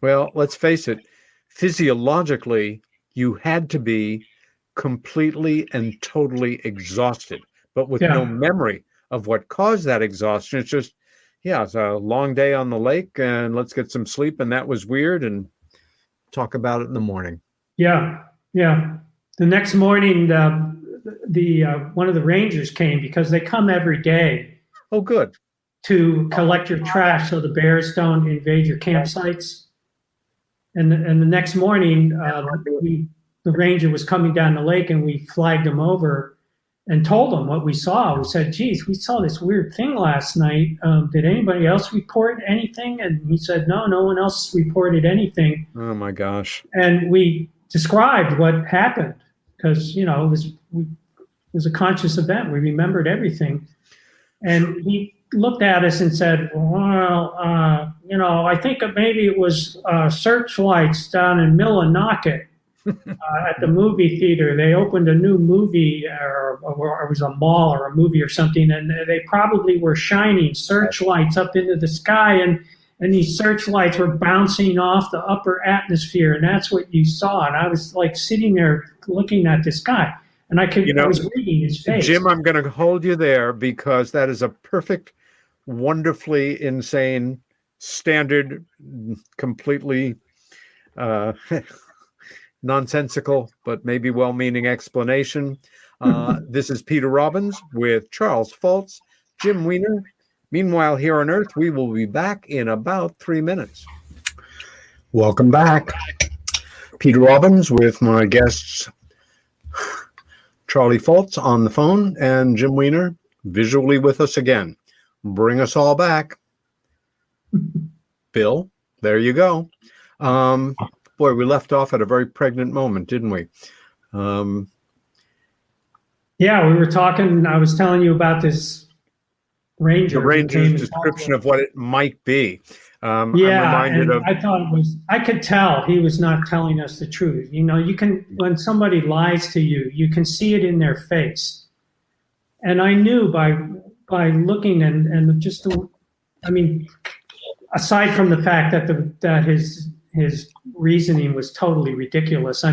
Well, let's face it. Physiologically, you had to be completely and totally exhausted, but with no memory of what caused that exhaustion. It's just, it's a long day on the lake and let's get some sleep. And that was weird, and talk about it in the morning. Yeah. The next morning, the one of the rangers came, because they come every day. Oh, good. To collect your trash so the bears don't invade your campsites. And the next morning, the ranger was coming down the lake, and we flagged him over and told him what we saw. We said, geez, we saw this weird thing last night. Did anybody else report anything? And he said, no one else reported anything. Oh, my gosh. And we described what happened, because, it was a conscious event. We remembered everything. And he looked at us and said, well, I think maybe it was searchlights down in Millinocket at the movie theater. They opened a new movie, or it was a mall or a movie or something, and they probably were shining searchlights up into the sky, and these searchlights were bouncing off the upper atmosphere, and that's what you saw. And I was like sitting there looking at this guy, and I was reading his face. Jim, I'm going to hold you there, because that is a perfect, wonderfully insane, standard, completely nonsensical, but maybe well-meaning explanation. This is Peter Robbins with Charles Foltz, Jim Weiner. Meanwhile, here on Earth, we will be back in about 3 minutes. Welcome back. Peter Robbins with my guests, Charlie Foltz on the phone, and Jim Weiner visually with us again. Bring us all back. Bill, there you go. Boy, we left off at a very pregnant moment, didn't we? We were talking. I was telling you about this ranger. The ranger's description of what it might be. I'm reminded of. I thought it was. I could tell he was not telling us the truth. You can, when somebody lies to you, you can see it in their face. And I knew by looking and just aside from the fact that his reasoning was totally ridiculous.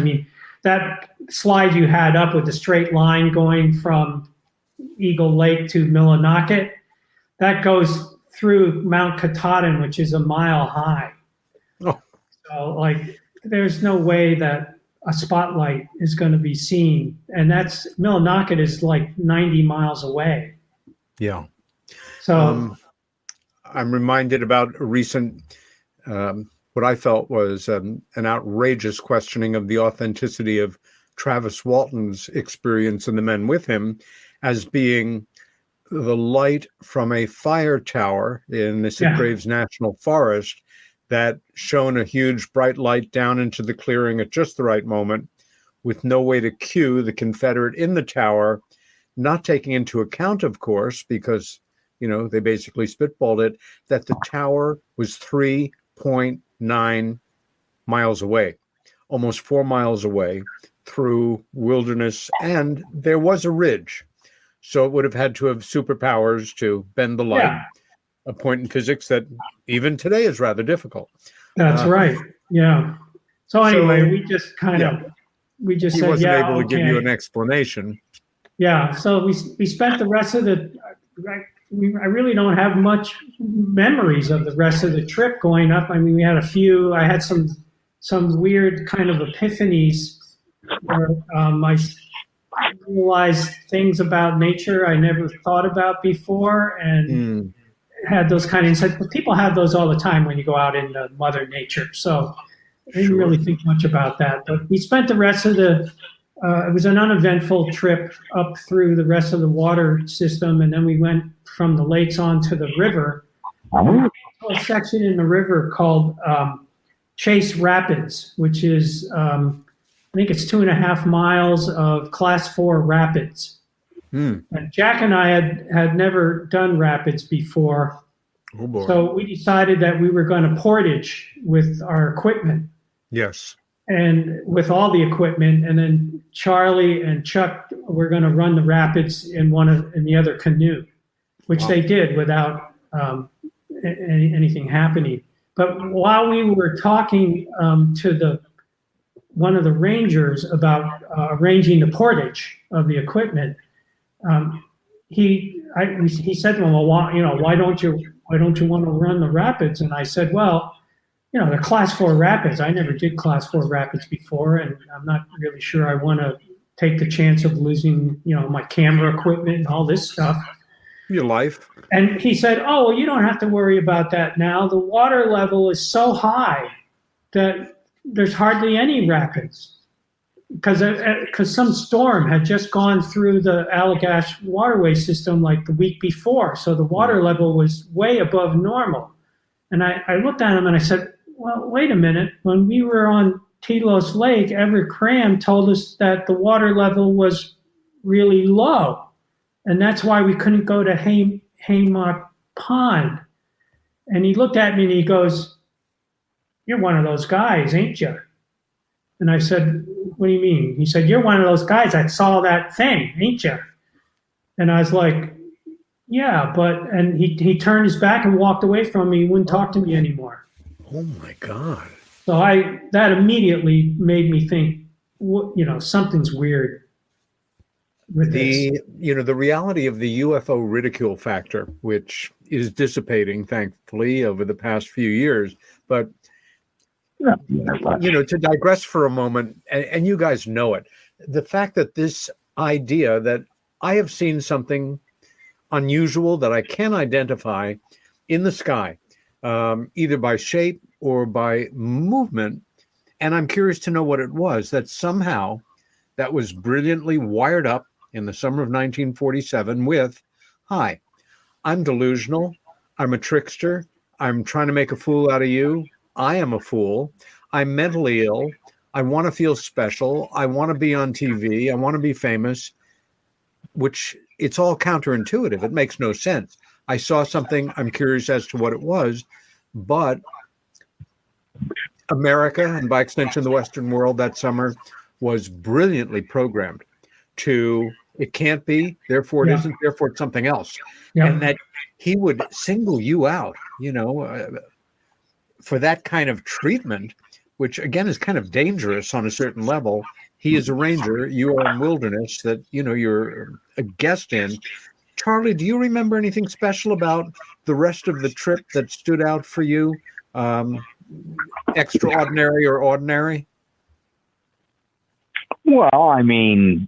That slide you had up with the straight line going from Eagle Lake to Millinocket, that goes through Mount Katahdin, which is a mile high. Oh. So, there's no way that a spotlight is going to be seen. And Millinocket is 90 miles away. Yeah. So I'm reminded about a recent, what I felt was an outrageous questioning of the authenticity of Travis Walton's experience and the men with him as being the light from a fire tower in the Sitgraves National Forest that shone a huge bright light down into the clearing at just the right moment, with no way to cue the Confederate in the tower, not taking into account, of course, because, they basically spitballed it, that the tower was 3.9 miles away, almost 4 miles away through wilderness, and there was a ridge. So it would have had to have superpowers to bend the light, a point in physics that even today is rather difficult. That's right. Yeah. So anyway, we just kind of we just He said, wasn't yeah, able to give you okay. an explanation. Yeah, so we spent the rest of the. I really don't have much memories of the rest of the trip going up. I mean, we had a few. I had some weird kind of epiphanies where I realized things about nature I never thought about before, and had those kind of insights. But people have those all the time when you go out into Mother Nature. So I didn't really think much about that. But we spent the rest of the. It was an uneventful trip up through the rest of the water system, and then we went from the lakes onto the river. A section in the river called Chase Rapids, which is, I think it's 2.5 miles of Class 4 rapids. And Jack and I had never done rapids before, so we decided that we were going to portage with our equipment. Yes. And with all the equipment, and then Charlie and Chuck were going to run the rapids in the other canoe, which they did without anything happening. But while we were talking to one of the rangers about arranging the portage of the equipment, he said to him, "Well, why don't you want to run the rapids?" And I said, "Well, they're Class 4 rapids. I never did Class 4 rapids before, and I'm not really sure I want to take the chance of losing, my camera equipment and all this stuff." Your life. And he said, "Oh, well, you don't have to worry about that now. The water level is so high that there's hardly any rapids because some storm had just gone through the Allagash waterway system like the week before, so the water level was way above normal." And I looked at him and I said, "Well, wait a minute. When we were on Telos Lake, Everett Cram told us that the water level was really low. And that's why we couldn't go to Haymark Pond." And he looked at me and he goes, "You're one of those guys, ain't you?" And I said, "What do you mean?" He said, "You're one of those guys that saw that thing, ain't you?" And I was like, "Yeah, but," and he turned his back and walked away from me. He wouldn't talk to me anymore. Oh my God. So that immediately made me think, something's weird with this. The reality of the UFO ridicule factor, which is dissipating, thankfully, over the past few years. But, to digress for a moment, and you guys know it, the fact that this idea that I have seen something unusual that I can identify in the sky, either by shape or by movement, and I'm curious to know what it was, that somehow that was brilliantly wired up in the summer of 1947 with, "Hi, I'm delusional, I'm a trickster, I'm trying to make a fool out of you, I am a fool, I'm mentally ill, I want to feel special, I want to be on TV, I want to be famous," which it's all counterintuitive. It makes no sense. I saw something, I'm curious as to what it was, but America, and by extension the Western world that summer, was brilliantly programmed to, it can't be, therefore it isn't, therefore it's something else. And that he would single you out, for that kind of treatment, which again is kind of dangerous on a certain level. He is a ranger, you are in wilderness that, you're a guest in. Charlie, do you remember anything special about the rest of the trip that stood out for you? Extraordinary or ordinary? Well, I mean,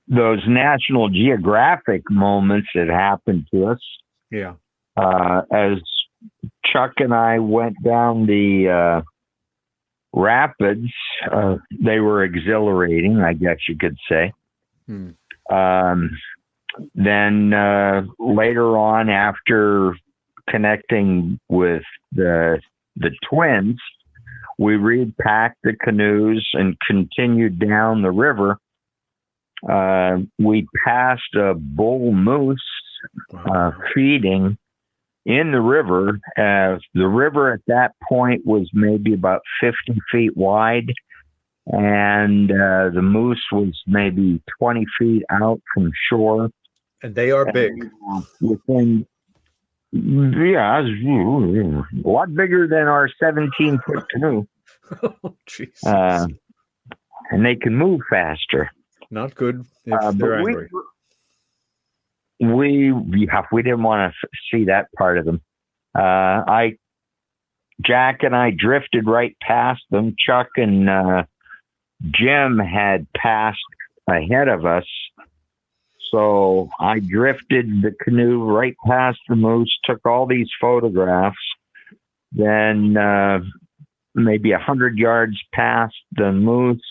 those National Geographic moments that happened to us. Yeah. As Chuck and I went down the rapids, they were exhilarating, I guess you could say. Then later on, after connecting with the twins, we repacked the canoes and continued down the river. We passed a bull moose feeding in the river. The river at that point was maybe about 50 feet wide, and the moose was maybe 20 feet out from shore. And they are big. Within, a lot bigger than our 17-foot canoe. Oh, Jesus. and they can move faster. Not good if they're angry. We didn't want to see that part of them. Jack and I drifted right past them. Chuck and Jim had passed ahead of us. So I drifted the canoe right past the moose, took all these photographs. Then maybe 100 yards past the moose,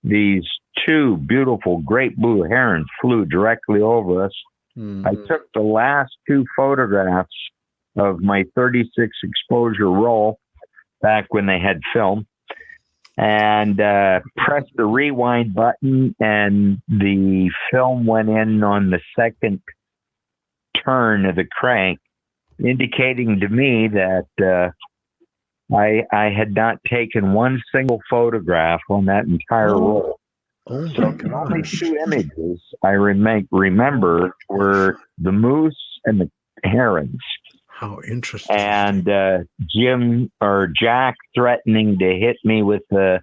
these two beautiful great blue herons flew directly over us. Mm-hmm. I took the last two photographs of my 36 exposure roll back when they had film, and pressed the rewind button, and the film went in on the second turn of the crank, indicating to me that I had not taken one single photograph on that entire roll. Oh, so the only two images I remember were the moose and the herons. How interesting. And Jim or Jack threatening to hit me with the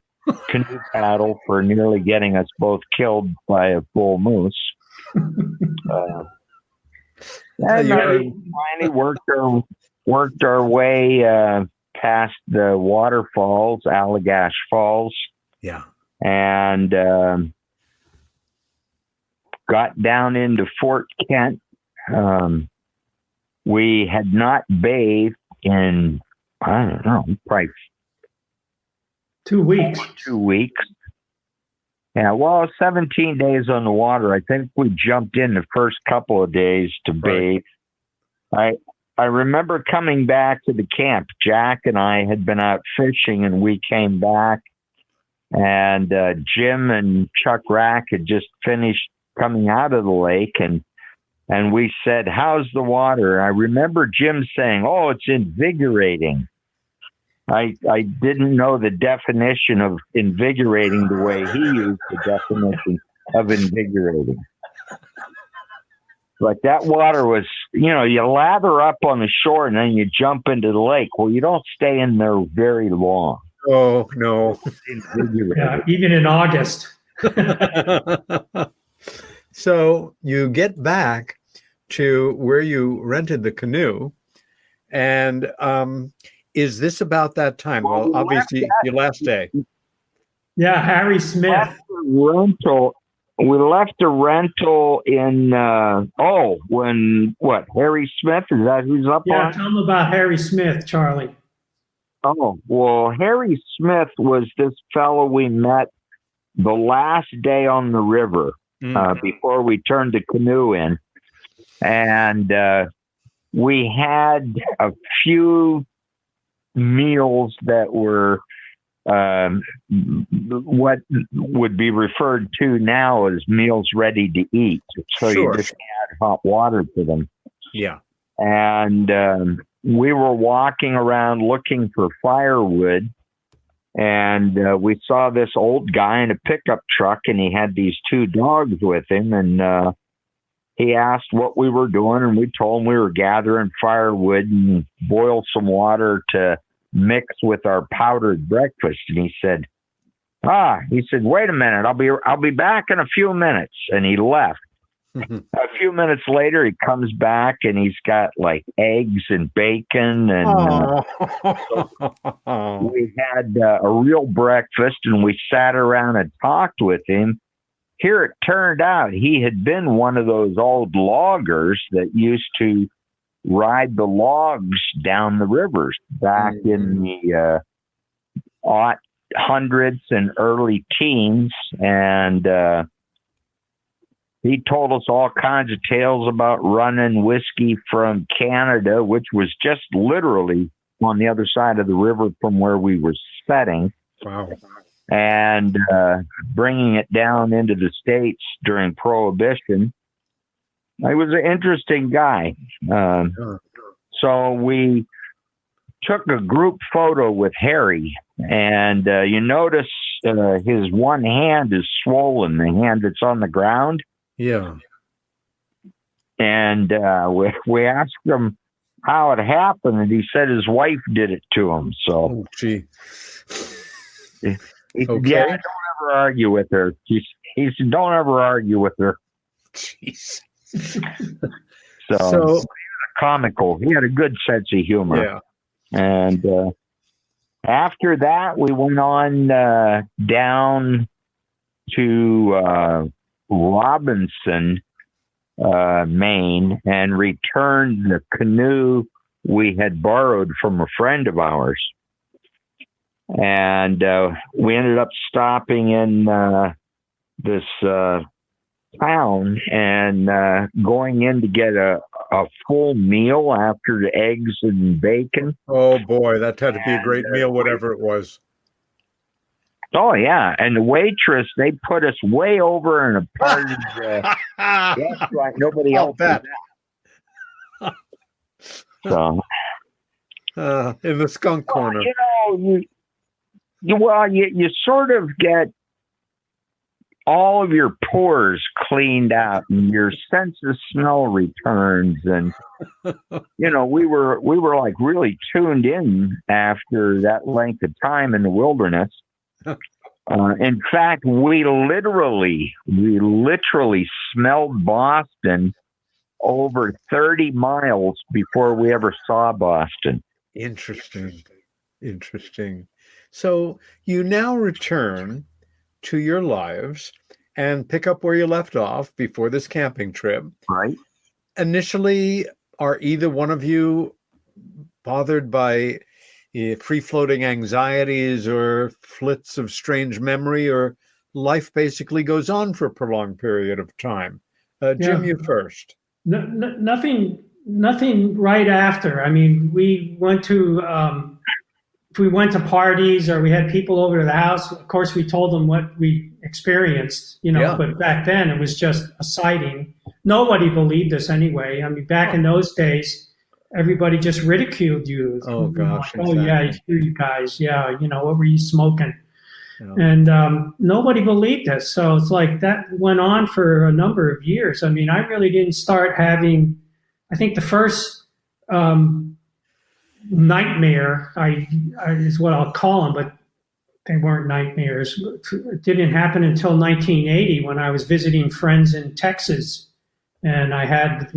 canoe paddle for nearly getting us both killed by a bull moose. And we finally worked our way past the waterfalls, Allagash Falls. Yeah. And got down into Fort Kent. We had not bathed in, I don't know, probably 2 weeks. 2 weeks. Yeah, well, 17 days on the water. I think we jumped in the first couple of days to bathe. I remember coming back to the camp. Jack and I had been out fishing, and we came back. And Jim and Chuck Rack had just finished coming out of the lake, and we said, "How's the water?" I remember Jim saying, "Oh, it's invigorating." I didn't know the definition of invigorating the way he used the definition of invigorating. But that water was, you lather up on the shore and then you jump into the lake. Well, you don't stay in there very long. Oh, no. Yeah, even in August. So you get back to where you rented the canoe, and is this about that time? Well, obviously, your last day. Yeah, Harry Smith. We left a rental in, Harry Smith? Is that who's up on? Yeah, tell them about Harry Smith, Charlie. Oh, well, Harry Smith was this fellow we met the last day on the river before we turned the canoe in. And we had a few meals that were what would be referred to now as meals ready to eat. So Sure. You just add hot water to them. Yeah. And we were walking around looking for firewood, and we saw this old guy in a pickup truck, and he had these two dogs with him, and he asked what we were doing, and we told him we were gathering firewood and boil some water to mix with our powdered breakfast. And he said, wait a minute, I'll be back in a few minutes. And he left. A few minutes later, he comes back and he's got like eggs and bacon, and we had a real breakfast, and we sat around and talked with him. Here it turned out he had been one of those old loggers that used to ride the logs down the rivers back in the hundreds and early teens, and he told us all kinds of tales about running whiskey from Canada, which was just literally on the other side of the river from where we were setting. Wow. And bringing it down into the States during Prohibition. He was an interesting guy. So we took a group photo with Harry, and you notice his one hand is swollen, the hand that's on the ground. Yeah. And we asked him how it happened, and he said his wife did it to him. So, oh, gee. Okay. Yeah, I don't ever argue with her. He said, don't ever argue with her. Jeez. So comical. He had a good sense of humor. Yeah. And after that, we went on down to Robinson, Maine, and returned the canoe we had borrowed from a friend of ours. And we ended up stopping in this town and going in to get a full meal after the eggs and bacon. Oh boy, that had to be a great meal, whatever it was. Oh yeah, and the waitress, they put us way over in a part of the restaurant nobody else was at. So in the skunk corner. You sort of get all of your pores cleaned out and your sense of smell returns. And, we were like really tuned in after that length of time in the wilderness. In fact, we literally smelled Boston over 30 miles before we ever saw Boston. Interesting. So you now return to your lives and pick up where you left off before this camping trip. Right. Initially, are either one of you bothered by free-floating anxieties or flits of strange memory, or life basically goes on for a prolonged period of time? Jim, you first. Nothing right after. I mean, we went to if we went to parties or we had people over to the house, of course we told them what we experienced, but back then it was just a sighting. Nobody believed us anyway. I mean, back in those days, everybody just ridiculed you. Oh gosh. Like, exactly. Oh yeah, you guys. Yeah. What were you smoking? Yeah. And nobody believed us. So it's like that went on for a number of years. I mean, I really didn't start having, I think the first nightmare is what I'll call them, but they weren't nightmares. It didn't happen until 1980 when I was visiting friends in Texas, and I had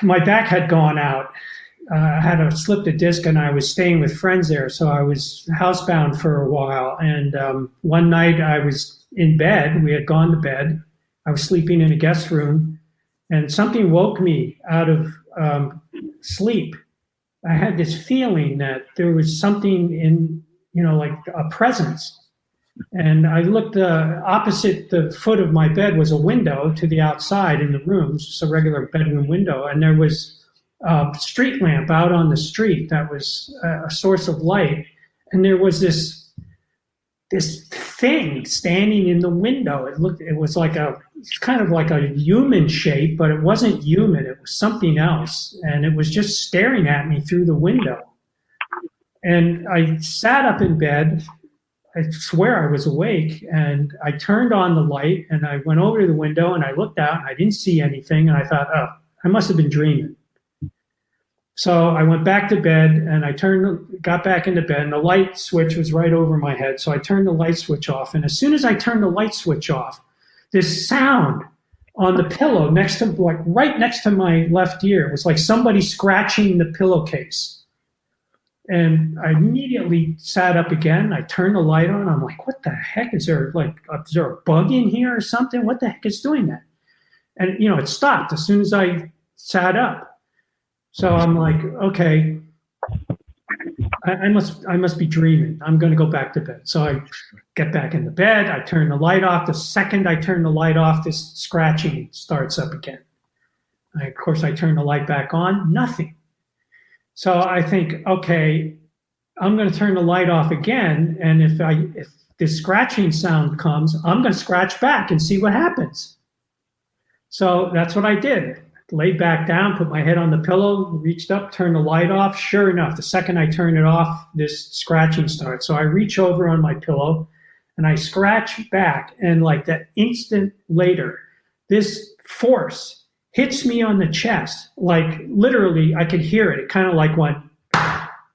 my back had gone out. I had a slipped a disc, and I was staying with friends there, so I was housebound for a while. And one night I was in bed. We had gone to bed. I was sleeping in a guest room, and something woke me out of sleep. I had this feeling that there was something in, like a presence. And I looked opposite the foot of my bed was a window to the outside in the room, just a regular bedroom window. And there was a street lamp out on the street that was a source of light. And there was this thing standing in the window. It was kind of like a human shape, but it wasn't human. It was something else. And it was just staring at me through the window. And I sat up in bed. I swear I was awake, and I turned on the light and I went over to the window and I looked out and I didn't see anything. And I thought, oh, I must have been dreaming. So I went back to bed and I got back into bed, and the light switch was right over my head. So I turned the light switch off. And as soon as I turned the light switch off, this sound on the pillow right next to my left ear, it was like somebody scratching the pillowcase. And I immediately sat up again. I turned the light on. I'm like, what the heck? Is there a bug in here or something? What the heck is doing that? And, it stopped as soon as I sat up. So I'm like, okay, I must be dreaming. I'm going to go back to bed. So I get back in the bed. I turn the light off. The second I turn the light off, this scratching starts up again. Of course, I turn the light back on. Nothing. So I think, okay, I'm going to turn the light off again. And if this scratching sound comes, I'm going to scratch back and see what happens. So that's what I did. Laid back down, put my head on the pillow, reached up, turned the light off. Sure enough, the second I turn it off, this scratching starts. So I reach over on my pillow and I scratch back. And like that instant later, this force hits me on the chest. Like literally, I could hear it. It kind of like went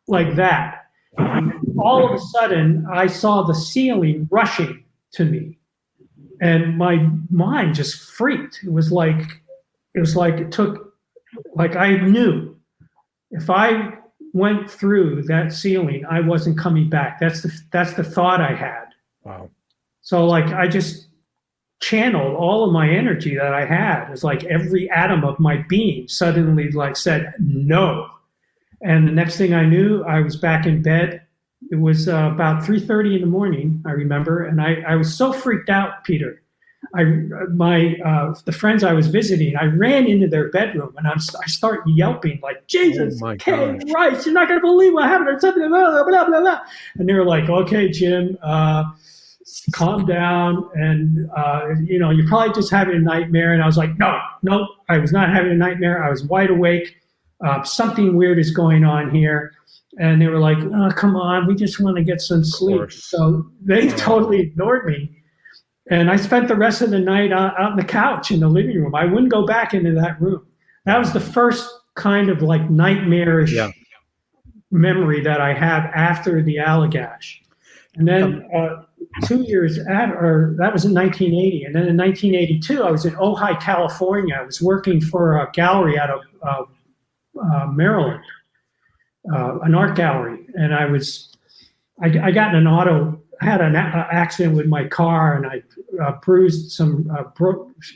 like that. And all of a sudden, I saw the ceiling rushing to me, and my mind just freaked. It was like it took, like I knew if I went through that ceiling, I wasn't coming back. That's the thought I had. Wow. So like I just channeled all of my energy that I had. It was like every atom of my being suddenly like said no. And the next thing I knew, I was back in bed. It was about 3:30 in the morning, I remember, and I was so freaked out, Peter. The friends I was visiting, I ran into their bedroom and I start yelping like, Jesus Christ, you're not going to believe what happened, or something, blah, blah, blah, blah. And they were like, okay, Jim, calm down. And, you're probably just having a nightmare. And I was like, no, I was not having a nightmare. I was wide awake. Something weird is going on here. And they were like, oh, come on, we just want to get some sleep. So they totally ignored me. And I spent the rest of the night out on the couch in the living room. I wouldn't go back into that room. That was the first kind of like nightmarish memory that I have after the Allagash. And then 2 years after, that was in 1980. And then in 1982, I was in Ojai, California. I was working for a gallery out of Maryland, an art gallery. And I got in I had an accident with my car, and I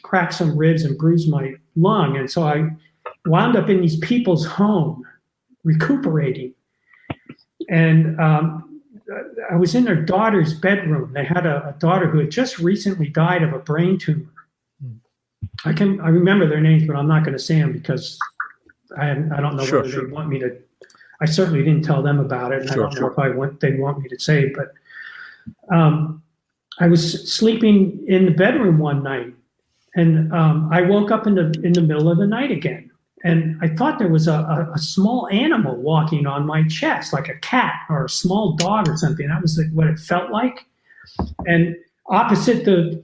cracked some ribs and bruised my lung. And so I wound up in these people's home recuperating. And I was in their daughter's bedroom. They had a daughter who had just recently died of a brain tumor. I remember their names, but I'm not going to say them because I don't know whether they want me to. I certainly didn't tell them about it, and I don't know if they want me to say it, but I was sleeping in the bedroom one night, and I woke up in the middle of the night again, and I thought there was a small animal walking on my chest, like a cat or a small dog or something. That was what it felt like. And opposite the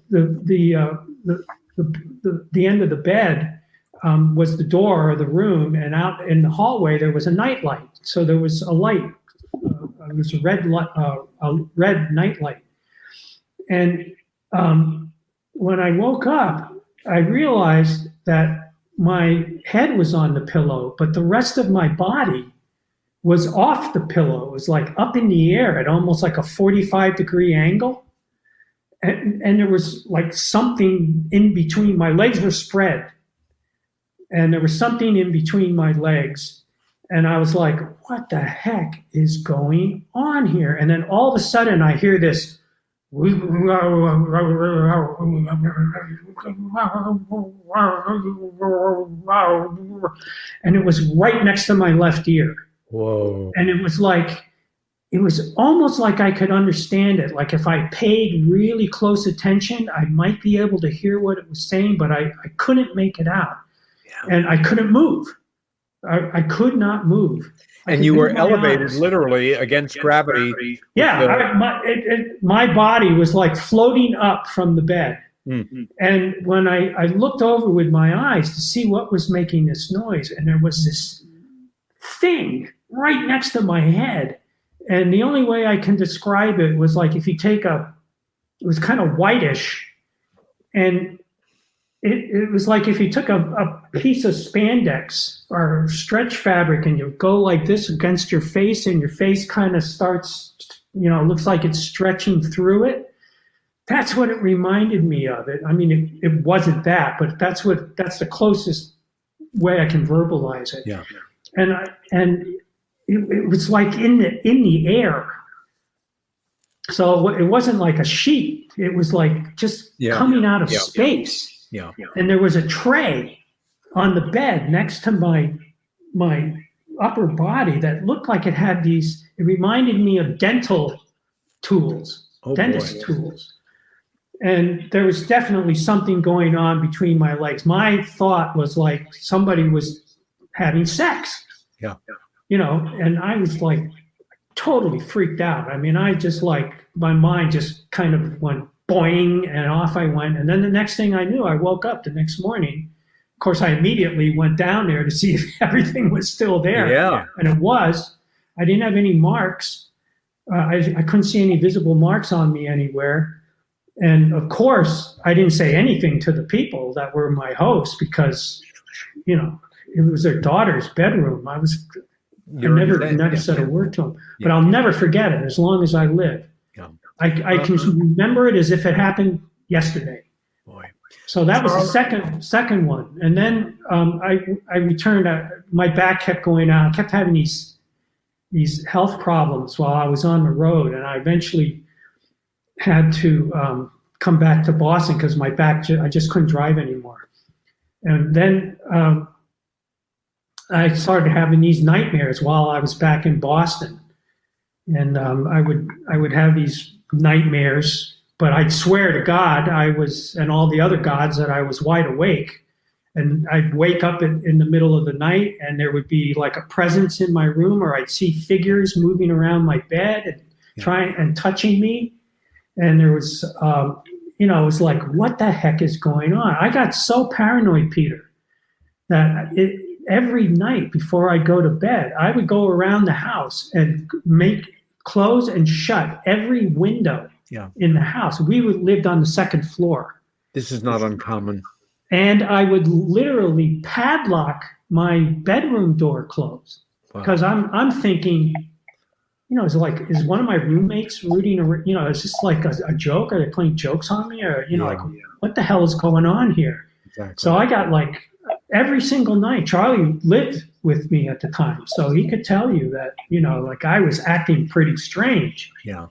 end of the bed was the door of the room, and out in the hallway there was a night light. So there was a light. It was a red night light. And when I woke up, I realized that my head was on the pillow, but the rest of my body was off the pillow. It was like up in the air at almost like a 45-degree angle. And there was like something in between. My legs were spread, and there was something in between my legs. And I was like, what the heck is going on here? And then all of a sudden I hear this, and it was right next to my left ear. Whoa. And it was almost like I could understand it. Like if I paid really close attention, I might be able to hear what it was saying, but I couldn't make it out. Yeah. And I couldn't move. I could not move. And you were elevated literally against gravity. Yeah, my body was like floating up from the bed. Mm-hmm. And when I looked over with my eyes to see what was making this noise, and there was this thing right next to my head. And the only way I can describe it was like if you take it was kind of whitish, and it was like if you took a piece of spandex or stretch fabric and you go like this against your face, and your face kind of starts, looks like it's stretching through it. That's what it reminded me of. I mean, it wasn't that, but that's the closest way I can verbalize it. Yeah. And it was like in the air. So it wasn't like a sheet. It was like just coming out of space. Yeah. And there was a tray on the bed next to my upper body that looked like it had it reminded me of dental tools, dentist tools. And there was definitely something going on between my legs. My thought was like somebody was having sex. Yeah. And I was like totally freaked out. I mean, I just like, my mind just kind of went boing, and off I went. And then the next thing I knew, I woke up the next morning. Of course, I immediately went down there to see if everything was still there. Yeah. And it was. I didn't have any marks. I couldn't see any visible marks on me anywhere. And of course, I didn't say anything to the people that were my hosts because, you know, it was their daughter's bedroom. I never said a word to them. But I'll never forget it as long as I live. Yeah. I can remember it as if it happened yesterday. Boy. So that was the second one. And then I returned. My back kept going out. I kept having these health problems while I was on the road, and I eventually had to come back to Boston because my back, I just couldn't drive anymore. And then I started having these nightmares while I was back in Boston. And I would have these nightmares, but I'd swear to God and all the other gods that I was wide awake. And I'd wake up in the middle of the night and there would be like a presence in my room, or I'd see figures moving around my bed and trying and touching me. And there was, it was like, what the heck is going on? I got so paranoid, Peter, that every night before I go to bed, I would go around the house and close and shut every window in the house. We lived on the second floor. This is not uncommon. And I would literally padlock my bedroom door closed because I'm thinking, is one of my roommates rooting around, is this like a joke? Are they playing jokes on me? Or, what the hell is going on here? Exactly. So I got like every single night. Charlie lived with me at the time, so he could tell you that, I was acting pretty strange. Yeah.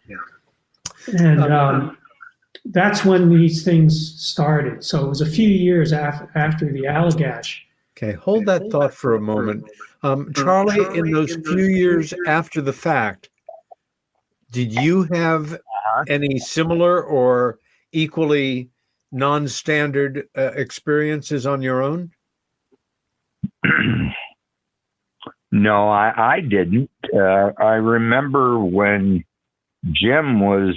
And that's when these things started. So it was a few years after the Allagash. Okay, hold that thought for a moment. Charlie, in those few years after the fact, did you have any similar or equally non-standard experiences on your own? No, I didn't. I remember when Jim was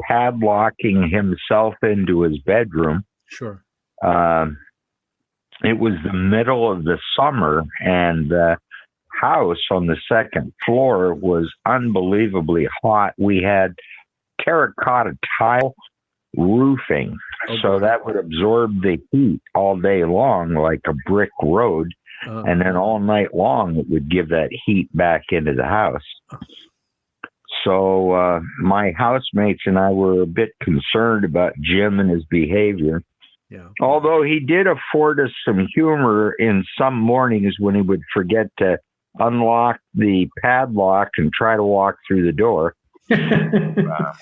padlocking himself into his bedroom. Sure. It was the middle of the summer, and the house on the second floor was unbelievably hot. We had terracotta tile roofing, so that would absorb the heat all day long like a brick road, and then all night long it would give that heat back into the house. So my housemates and I were a bit concerned about Jim and his behavior. Yeah. Although he did afford us some humor in some mornings when he would forget to unlock the padlock and try to walk through the door. Yeah.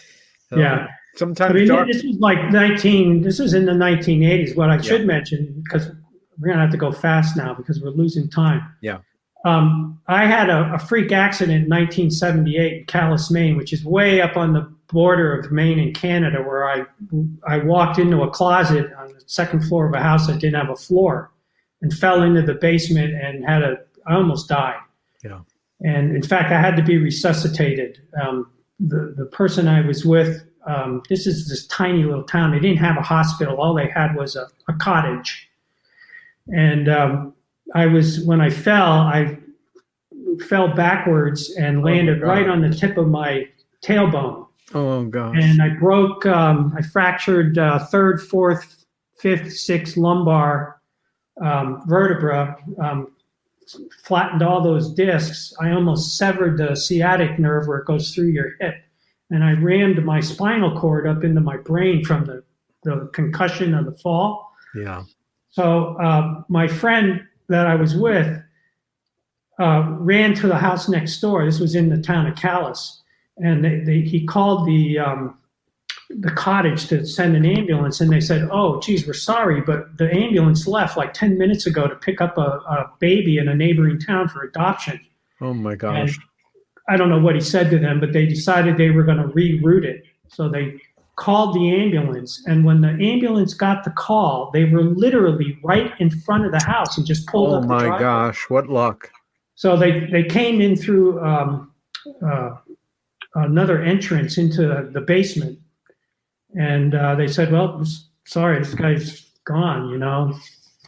Sometimes this was like this was in the 1980s. What I should mention, because we're going to have to go fast now because we're losing time. Yeah. I had a freak accident in 1978 in Calais, Maine, which is way up on the border of Maine and Canada, where I walked into a closet on the second floor of a house that didn't have a floor and fell into the basement and I almost died. Yeah. And in fact, I had to be resuscitated. The person I was with, this is this tiny little town. They didn't have a hospital. All they had was a cottage. And when I fell backwards and landed right on the tip of my tailbone. Oh, gosh. And I fractured third, fourth, fifth, sixth lumbar vertebra, flattened all those discs. I almost severed the sciatic nerve where it goes through your hip. And I rammed my spinal cord up into my brain from the concussion of the fall. Yeah. So my friend that I was with ran to the house next door. This was in the town of Calais. And he called the cottage to send an ambulance. And they said, "Oh, geez, we're sorry, but the ambulance left like 10 minutes ago to pick up a baby in a neighboring town for adoption." Oh, my gosh. And I don't know what he said to them, but they decided they were going to reroute it. So they called the ambulance. And when the ambulance got the call, they were literally right in front of the house and just pulled up the driveway. Oh, my gosh. What luck. So they came in through another entrance into the basement. And they said, "Well, sorry, this guy's gone,"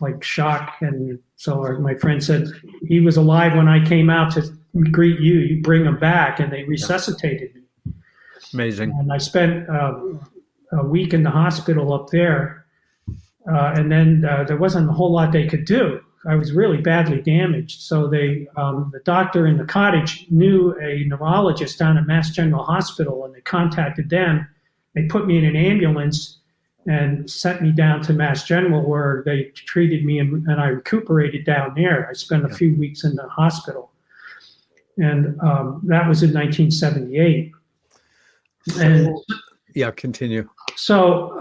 like shock. And so my friend said, "He was alive when I came out to greet you. You bring him back." And they resuscitated me. Amazing. And I spent a week in the hospital up there, and then there wasn't a whole lot they could do. I was really badly damaged. So the doctor in the cottage knew a neurologist down at Mass General Hospital, and they contacted them. They put me in an ambulance and sent me down to Mass General, where they treated me, and I recuperated down there. I spent a few weeks in the hospital. And that was in 1978. And continue. so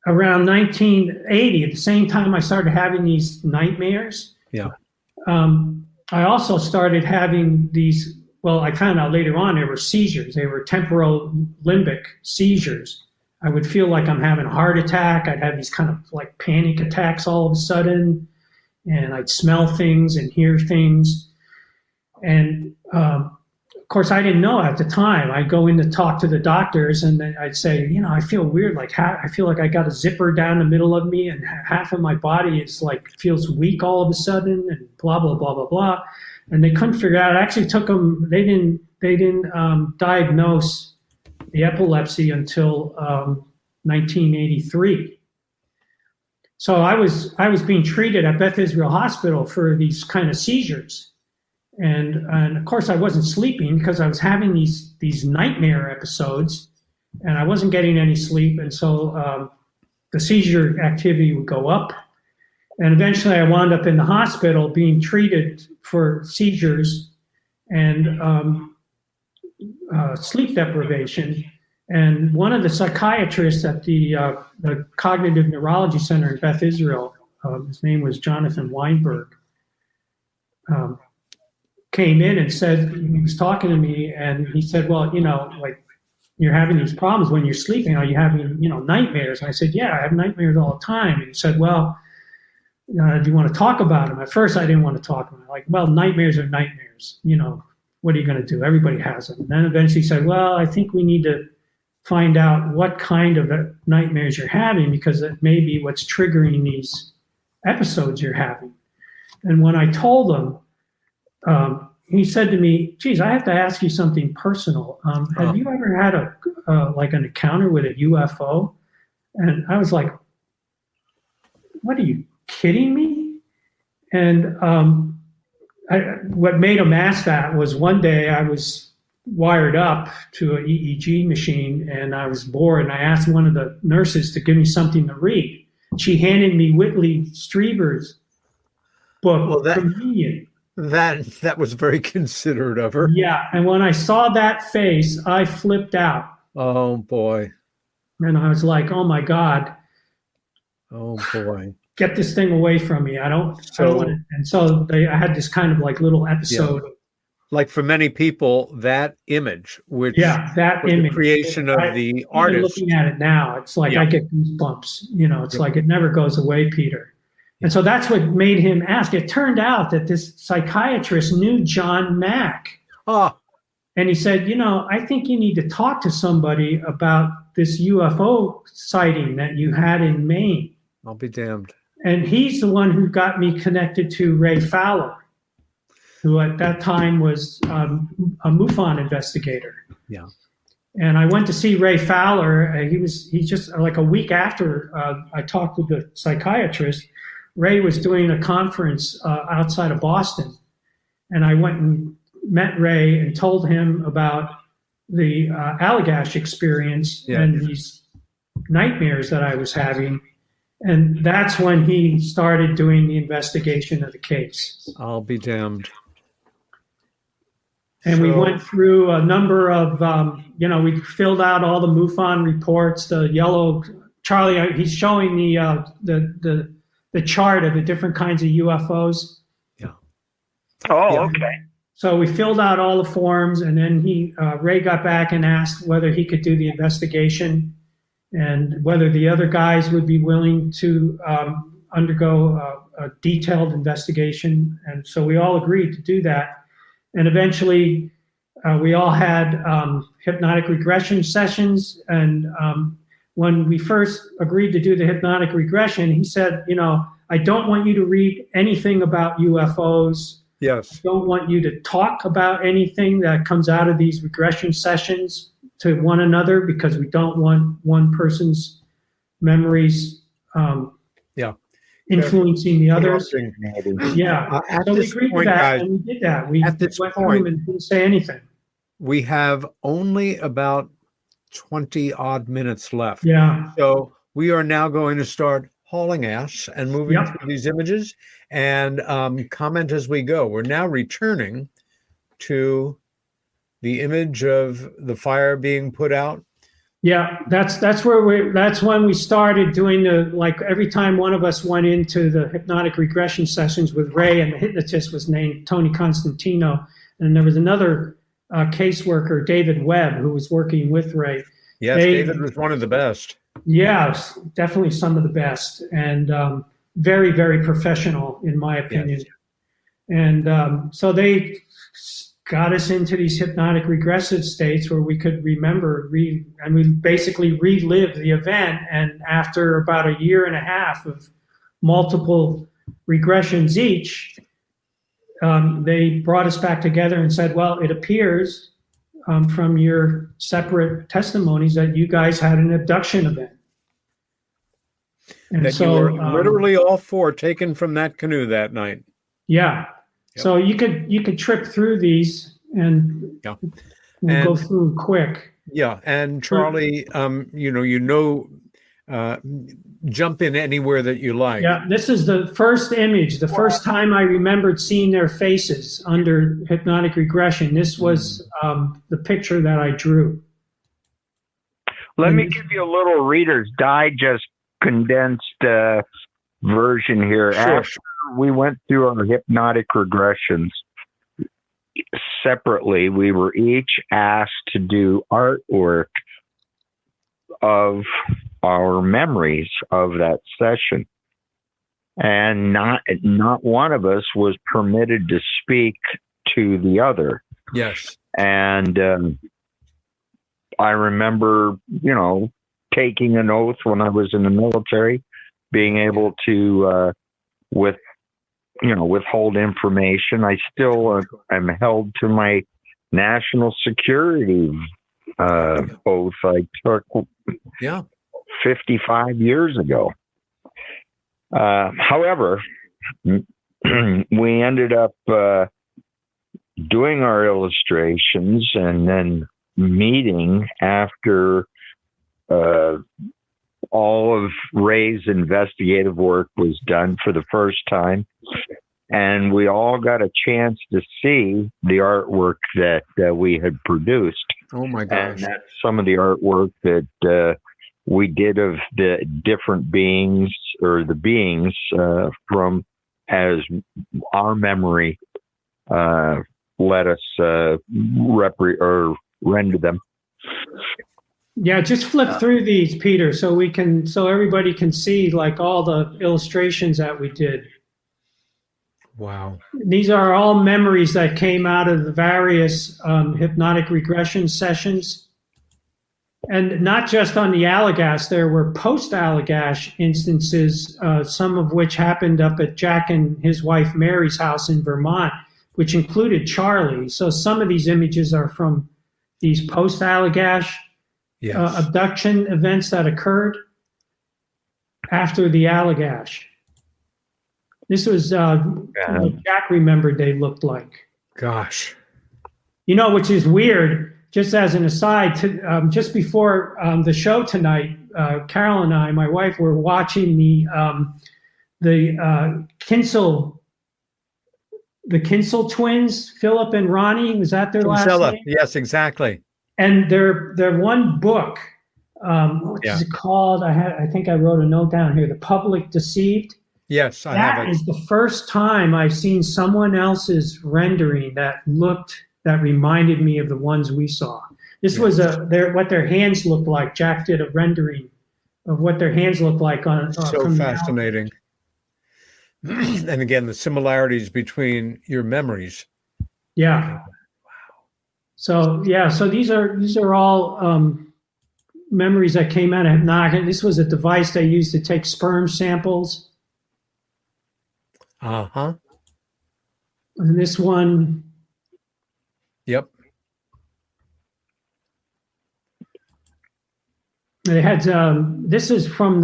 around 1980, at the same time I started having these nightmares, I also started having these, well, I found out later on they were seizures. They were temporal limbic seizures. I would feel like I'm having a heart attack. I'd have these kind of like panic attacks all of a sudden, and I'd smell things and hear things. And of course, I didn't know at the time. I'd go in to talk to the doctors, and I'd say, I feel weird. Like I feel like I got a zipper down the middle of me, and half of my body is like feels weak all of a sudden, and blah blah blah blah blah. And they couldn't figure out. It actually took them. They didn't diagnose the epilepsy until 1983. So I was being treated at Beth Israel Hospital for these kind of seizures. And of course I wasn't sleeping because I was having these nightmare episodes, and I wasn't getting any sleep. And so the seizure activity would go up. And eventually I wound up in the hospital being treated for seizures and sleep deprivation. And one of the psychiatrists at the Cognitive Neurology Center in Beth Israel, his name was Jonathan Weinberg, came in and said, he was talking to me, and he said, well, like, you're having these problems when you're sleeping. Are you having, nightmares? And I said, yeah, I have nightmares all the time. And he said, well, do you want to talk about them? At first, I didn't want to talk about them. Like, well, nightmares are nightmares. What are you going to do? Everybody has them. And then eventually he said, well, I think we need to find out what kind of nightmares you're having, because it may be what's triggering these episodes you're having. And when I told him, he said to me, geez, I have to ask you something personal. Have you ever had an encounter with a UFO? And I was like, what, are you kidding me? And what made him ask that was one day I was wired up to an EEG machine, and I was bored, and I asked one of the nurses to give me something to read. She handed me Whitley Strieber's book, Communion. That was very considerate of her. Yeah, and when I saw that face, I flipped out. Oh boy. And I was like, oh my God. Oh boy. Get this thing away from me. I don't want it. And so I had this kind of like little episode. Yeah. Like for many people, that image, which that image, the creation of the artist. Looking at it now, it's like I get goosebumps. It's like it never goes away, Peter. And so that's what made him ask. It turned out that this psychiatrist knew John Mack. Oh. And he said, I think you need to talk to somebody about this UFO sighting that you had in Maine. I'll be damned. And he's the one who got me connected to Ray Fowler, who at that time was a MUFON investigator. Yeah. And I went to see Ray Fowler. He's just like a week after I talked with the psychiatrist. Ray was doing a conference outside of Boston, and I went and met Ray and told him about the Allagash experience and these nightmares that I was having. And that's when he started doing the investigation of the case. I'll be damned. And we went through a number of, we filled out all the MUFON reports, the yellow, Charlie, he's showing the chart of the different kinds of UFOs. Yeah. Oh, okay. So we filled out all the forms, and then Ray got back and asked whether he could do the investigation and whether the other guys would be willing to undergo a detailed investigation. And so we all agreed to do that. And eventually we all had hypnotic regression sessions. And when we first agreed to do the hypnotic regression, he said, I don't want you to read anything about UFOs Yes. Don't want you to talk about anything that comes out of these regression sessions to one another, because we don't want one person's memories influencing the others. Yeah. At So we this agreed point, to that, guys, and we did that. We at this went through point- them and didn't say anything. we have only about 20 odd minutes left. Yeah. So we are now going to start hauling ass and moving Yep. through these images and comment as we go. We're now returning to the image of the fire being put out. Yeah, that's when we started doing like every time one of us went into the hypnotic regression sessions with Ray, and the hypnotist was named Tony Constantino, and there was another caseworker, David Webb, who was working with Ray. Yes, David was one of the best. Yes, definitely some of the best, and very, very professional in my opinion. Yes. And so they got us into these hypnotic regressive states where we could remember, and we basically relived the event. And after about a year and a half of multiple regressions each, they brought us back together and said, well, it appears from your separate testimonies that you guys had an abduction event. And That so you were literally all four taken from that canoe that night. yeah. Yep. So you could trip through these, and Yeah. we'll go And- through them quick. Yeah, and Charlie, jump in anywhere that you like. Yeah, this is the first image, the first time I remembered seeing their faces under hypnotic regression. This was the picture that I drew. Let me give you a little Reader's Digest condensed version here. Sure. After we went through our hypnotic regressions separately, we were each asked to do artwork of our memories of that session. And not one of us was permitted to speak to the other. Yes. And I remember, taking an oath when I was in the military, being able to withhold information. I still am held to my national security oath I took 55 years ago. However, we ended up doing our illustrations and then meeting after all of Ray's investigative work was done for the first time. And we all got a chance to see the artwork that we had produced. Oh my And gosh. that's some of the artwork that we did of the different beings, or the beings from as our memory let us render them. Yeah, just flip through these, Peter, so everybody can see like all the illustrations that we did. Wow. These are all memories that came out of the various hypnotic regression sessions. And not just on the Allagash, there were post-Allagash instances, some of which happened up at Jack and his wife Mary's house in Vermont, which included Charlie. So some of these images are from these post-Allagash abduction events that occurred after the Allagash. This was what Jack remembered they looked like. Gosh. Which is weird. Just as an aside, just before the show tonight, Carol and I, my wife, were watching the Kinsel twins, Philip and Ronnie. Was that their last name? Yes, exactly. And their one book, what is it called? I think I wrote a note down here. The Public Deceived. Yes, I have it. That is the first time I've seen someone else's rendering that reminded me of the ones we saw. This was what their hands looked like. Jack did a rendering of what their hands looked like on. So fascinating. And again, the similarities between your memories. Yeah. So these are all memories that came out of hypnotic. This was a device they used to take sperm samples. Uh-huh. And this one, Yep. they had. This is from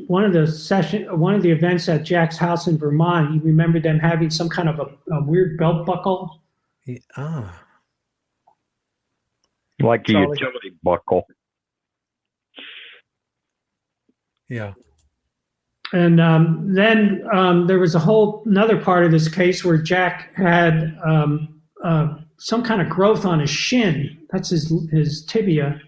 one of the events at Jack's house in Vermont. You remember them having some kind of a weird belt buckle. Like a Charlie? utility buckle. Yeah. And then there was another part of this case where Jack had some kind of growth on his shin. That's his tibia,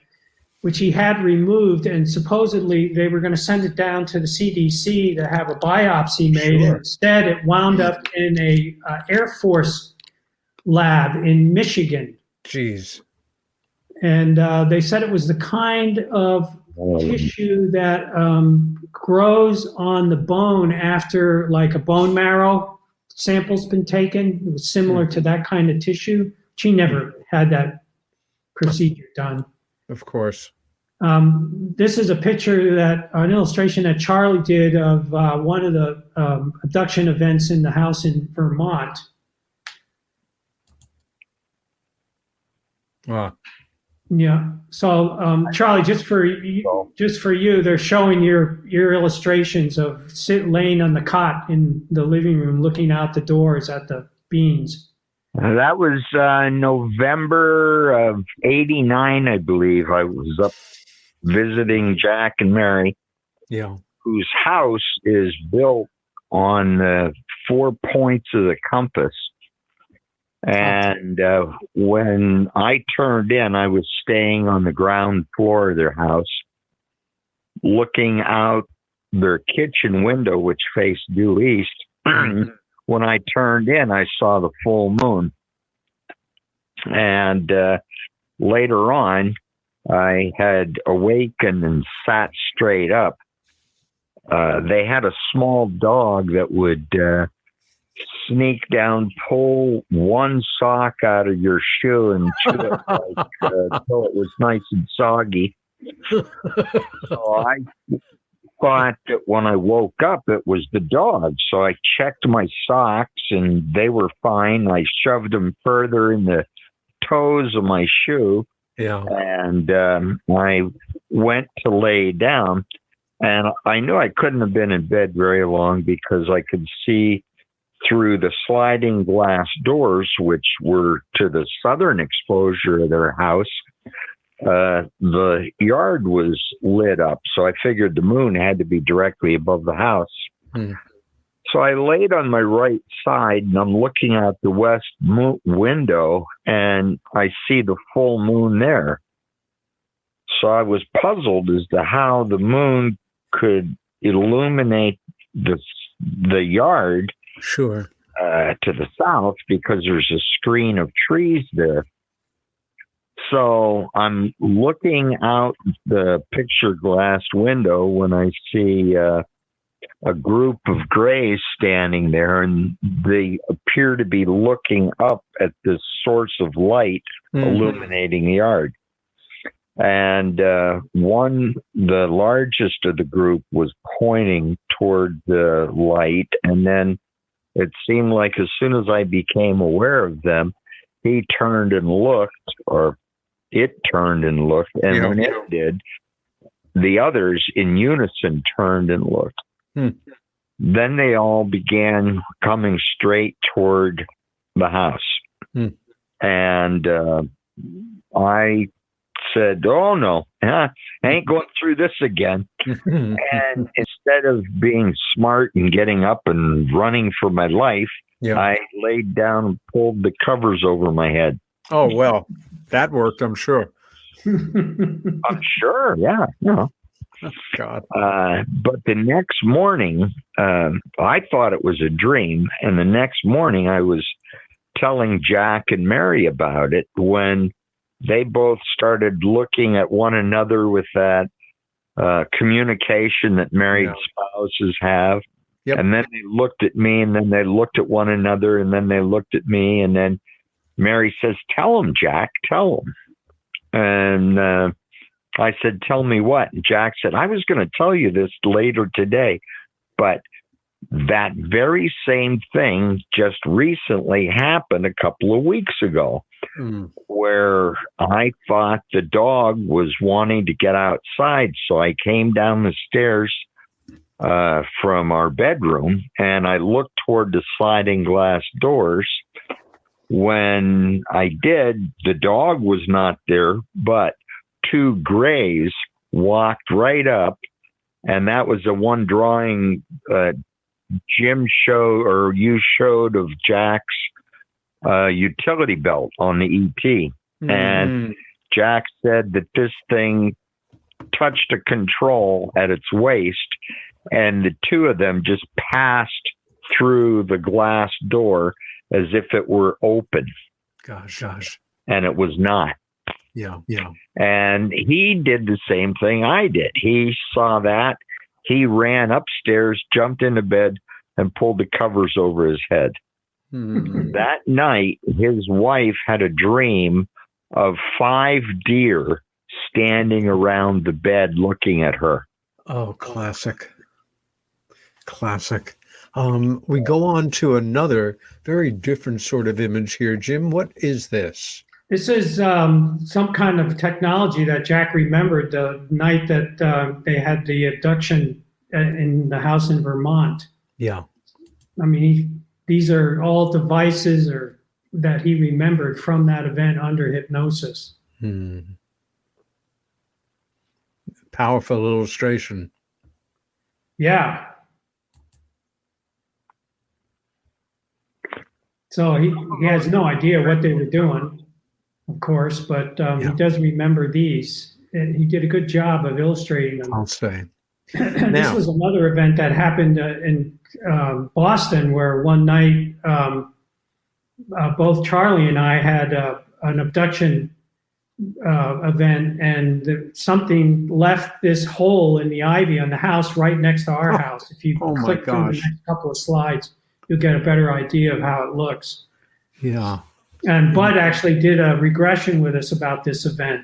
which he had removed. And supposedly they were going to send it down to the CDC to have a biopsy made. Sure. And instead, it wound up in a Air Force lab in Michigan. Jeez. And they said it was the kind of tissue that grows on the bone after like a bone marrow sample's been taken. It was similar to that kind of tissue. She never had that procedure done. Of course. This is a picture an illustration that Charlie did of one of the abduction events in the house in Vermont. Wow. Yeah. So, Charlie, just for you, they're showing your illustrations of laying on the cot in the living room, looking out the doors at the beans. That was November of '89, I believe. I was up visiting Jack and Mary, whose house is built on the 4 points of the compass. And when I turned in, I was staying on the ground floor of their house, looking out their kitchen window, which faced due east. When I turned in, I saw the full moon. And later on, I had awakened and sat straight up. They had a small dog that would sneak down, pull one sock out of your shoe and chew it until it was nice and soggy. So I thought that when I woke up, it was the dog. So I checked my socks and they were fine. I shoved them further in the toes of my shoe. Yeah. And I went to lay down, and I knew I couldn't have been in bed very long because I could see through the sliding glass doors, which were to the southern exposure of their house. The yard was lit up, so I figured the moon had to be directly above the house. So I laid on my right side, and I'm looking out the west window, and I see the full moon there. So I was puzzled as to how the moon could illuminate the yard Sure. to the south, because there's a screen of trees there. So I'm looking out the picture glass window when I see a group of grays standing there, and they appear to be looking up at this source of light illuminating the yard. And the largest of the group, was pointing toward the light, and then it seemed like as soon as I became aware of them, he turned and looked, or it turned and looked, and when it did, the others in unison turned and looked. Then they all began coming straight toward the house. And I said, "Oh, no, I ain't going through this again." And instead of being smart and getting up and running for my life, I laid down and pulled the covers over my head. Oh, well, that worked, I'm sure. I'm sure, yeah. Oh, God. But the next morning, I thought it was a dream. And the next morning, I was telling Jack and Mary about it when they both started looking at one another with that communication that married spouses have. And then they looked at me, and then they looked at one another, and then they looked at me, and then Mary says, "Tell him, Jack, tell him." And I said, "Tell me what?" And Jack said, "I was going to tell you this later today, but that very same thing just recently happened a couple of weeks ago, where I thought the dog was wanting to get outside. So I came down the stairs from our bedroom, and I looked toward the sliding glass doors. When I did, the dog was not there, but two grays walked right up, and that was the one drawing Jim showed, or you showed, of Jack's utility belt on the ET. And Jack said that this thing touched a control at its waist, and the two of them just passed through the glass door as if it were open. Gosh. And it was not. Yeah. And he did the same thing I did. He saw that. He ran upstairs, jumped into bed, and pulled the covers over his head. That night, his wife had a dream of 5 deer standing around the bed looking at her. Oh, classic. We go on to another very different sort of image here. Jim, what is this? This is some kind of technology that Jack remembered the night that they had the abduction in the house in Vermont. Yeah. I mean, these are all devices that he remembered from that event under hypnosis. Powerful illustration. Yeah. So he has no idea what they were doing, of course, but he does remember these. And he did a good job of illustrating them. I'll say. This was another event that happened in Boston, where one night both Charlie and I had an abduction event, and something left this hole in the ivy on the house right next to our house. If you click through the next couple of slides, you'll get a better idea of how it looks. Yeah. And Bud actually did a regression with us about this event.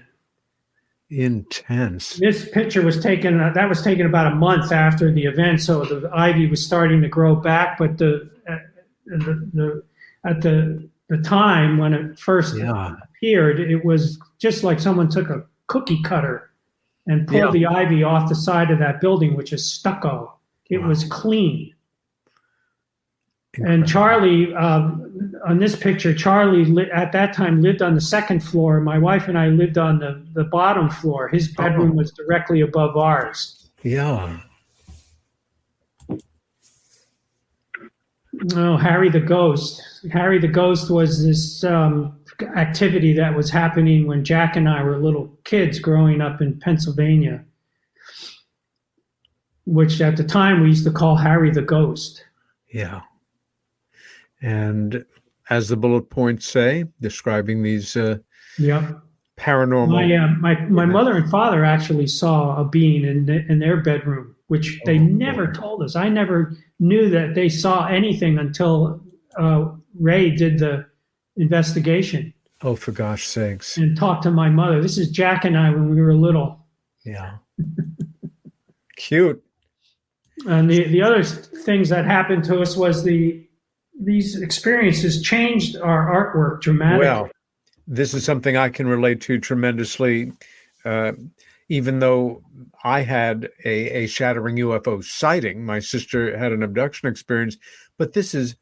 Intense. This picture was taken about a month after the event, so the ivy was starting to grow back, but at the time when it first appeared, it was just like someone took a cookie cutter and pulled the ivy off the side of that building, which is stucco. It was clean. Incredible. And Charlie, on this picture, Charlie at that time lived on the second floor. My wife and I lived on the bottom floor. His bedroom was directly above ours. Yeah. Oh, Harry the Ghost. Harry the Ghost was this activity that was happening when Jack and I were little kids growing up in Pennsylvania, which at the time we used to call Harry the Ghost. Yeah. And as the bullet points say, describing these paranormal. My mother and father actually saw a being in their bedroom, which they never told us. I never knew that they saw anything until Ray did the investigation. Oh, for gosh sakes. And talked to my mother. This is Jack and I when we were little. Yeah. Cute. And the other things that happened to us was these experiences changed our artwork dramatically. Well, this is something I can relate to tremendously. Even though I had a shattering UFO sighting, my sister had an abduction experience. But this is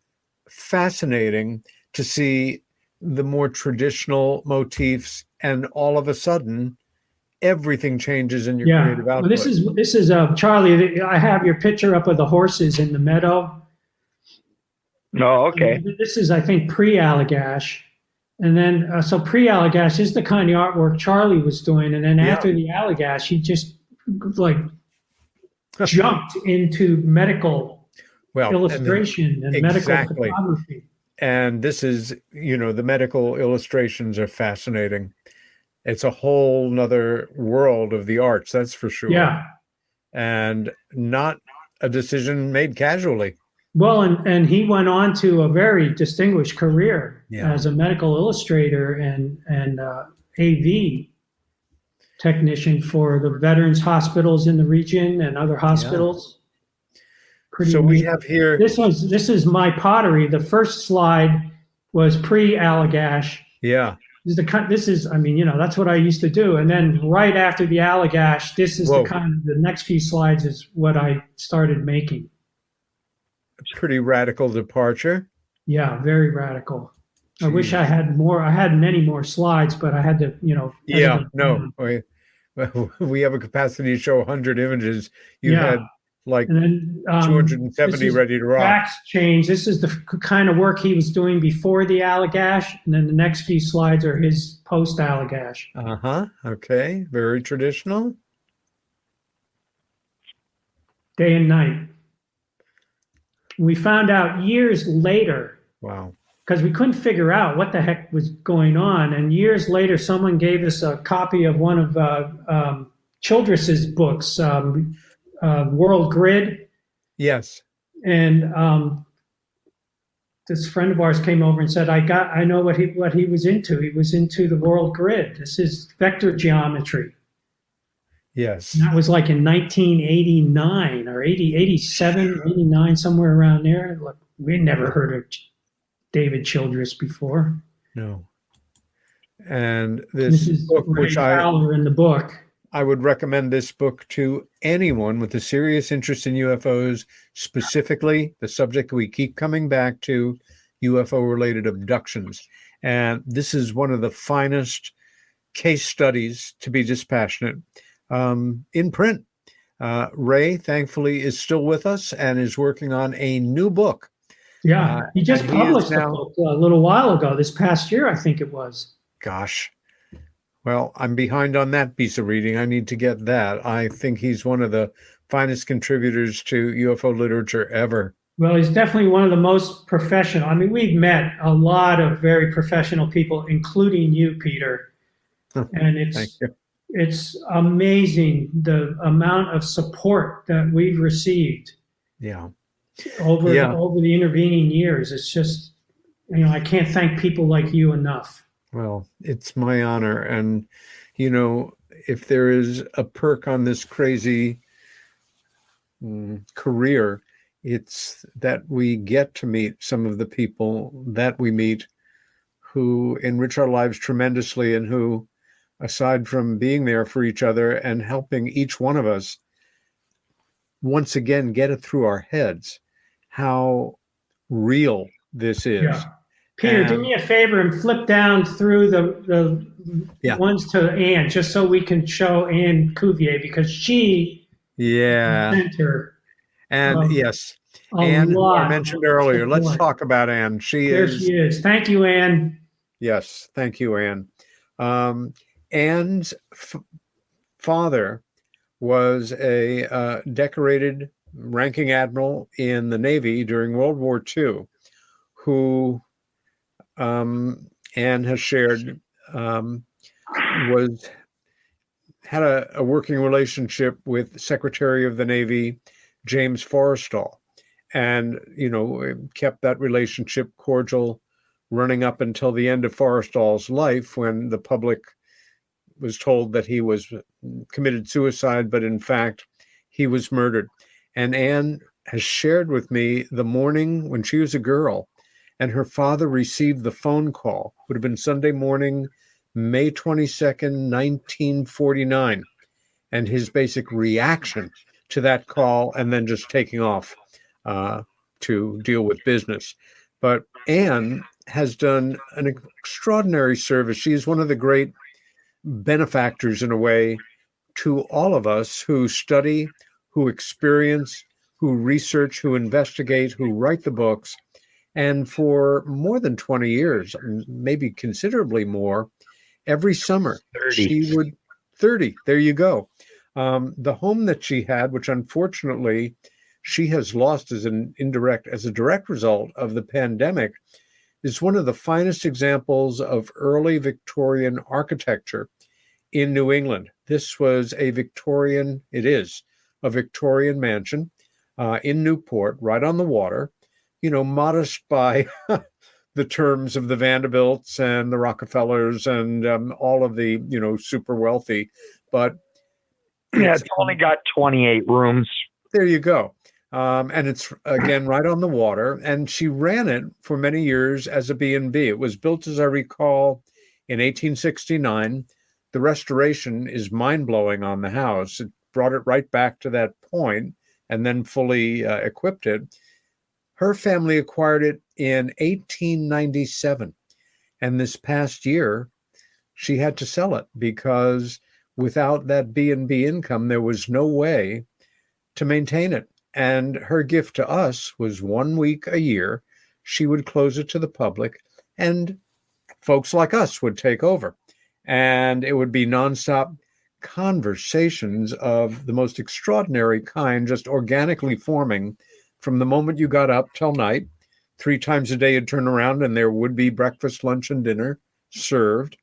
fascinating to see the more traditional motifs, and all of a sudden, everything changes in your creative output. Well, this is Charlie. I have your picture up of the horses in the meadow. Oh, okay. This is, I think, pre-Allagash. And then, so pre-Allagash is the kind of artwork Charlie was doing. And then after the Allagash, he just jumped into medical illustration and medical photography. And this is, the medical illustrations are fascinating. It's a whole nother world of the arts, that's for sure. Yeah. And not a decision made casually. Well, and he went on to a very distinguished career as a medical illustrator and AV technician for the veterans hospitals in the region and other hospitals. pretty So we neat. have here. This is my pottery. The first slide was pre-Allagash. Yeah. I mean, you know, that's what I used to do. And then right after the Allagash, this is Whoa. the next few slides is what I started making. Pretty radical departure. Yeah, very radical. I wish Jeez. I had more. I had many more slides, but I had to, you know. Yeah, no. We have a capacity to show 100 images. You had like and then, 270 ready to rock. Jack's change. This is the kind of work he was doing before the Allagash, and then the next few slides are his post-Allagash. Okay. Very traditional. Day and night. We found out years later. Wow. Because we couldn't figure out what the heck was going on. And years later, someone gave us a copy of one of Childress's books, World Grid. Yes. And this friend of ours came over and said, I know what he was into. He was into the World Grid. This is vector geometry. Yes. And that was like in 1989 or 87, 89, somewhere around there. Look, we never heard of David Childress before. No. And this is book, Ray which Fowler in the book. I would recommend this book to anyone with a serious interest in UFOs, specifically the subject we keep coming back to, UFO-related abductions. And this is one of the finest case studies, to be dispassionate, in print. Ray, thankfully, is still with us and is working on a new book. Yeah, he just published a book a little while ago, this past year, I think it was. Gosh. Well, I'm behind on that piece of reading. I need to get that. I think he's one of the finest contributors to UFO literature ever. Well, he's definitely one of the most professional. I mean, we've met a lot of very professional people, including you, Peter. And it's amazing the amount of support that we've received. Yeah. Over the intervening years. It's just, you know, I can't thank people like you enough. Well, it's my honor. And, you know, if there is a perk on this crazy career, it's that we get to meet some of the people that we meet who enrich our lives tremendously and who, aside from being there for each other and helping each one of us once again get it through our heads, how real this is. Yeah. Peter, do me a favor and flip down through the ones to Anne, just so we can show Anne Cuvier, because she sent her. And yes, Anne, who I mentioned earlier. Let's talk about Anne. She is. Thank you, Anne. Yes, thank you, Anne. Anne's father was a decorated ranking admiral in the Navy during World War II, who Anne has shared had a working relationship with Secretary of the Navy James Forrestal, and kept that relationship cordial running up until the end of Forrestal's life, when the public was told that he was committed suicide, but in fact he was murdered. And Anne has shared with me the morning when she was a girl and her father received the phone call. It would have been Sunday morning, May 22nd, 1949, and his basic reaction to that call, and then just taking off to deal with business. But Anne has done an extraordinary service. She is one of the great benefactors, in a way, to all of us who study, who experience, who research, who investigate, who write the books. And for more than 20 years, maybe considerably more, every summer 30. 30, there you go. The home that she had, which unfortunately she has lost as a direct result of the pandemic, is one of the finest examples of early Victorian architecture in New England. This was a Victorian mansion in Newport, right on the water, modest by the terms of the Vanderbilts and the Rockefellers and all of the, super wealthy. But it's only got 28 rooms. There you go. And it's, again, right on the water. And she ran it for many years as a B&B. It was built, as I recall, in 1869. The restoration is mind-blowing on the house. It brought it right back to that point and then fully equipped it. Her family acquired it in 1897. And this past year, she had to sell it because without that B&B income, there was no way to maintain it. And her gift to us was 1 week a year. She would close it to the public, and folks like us would take over. And it would be nonstop conversations of the most extraordinary kind, just organically forming from the moment you got up till night. 3 times a day you'd turn around and there would be breakfast, lunch, and dinner served.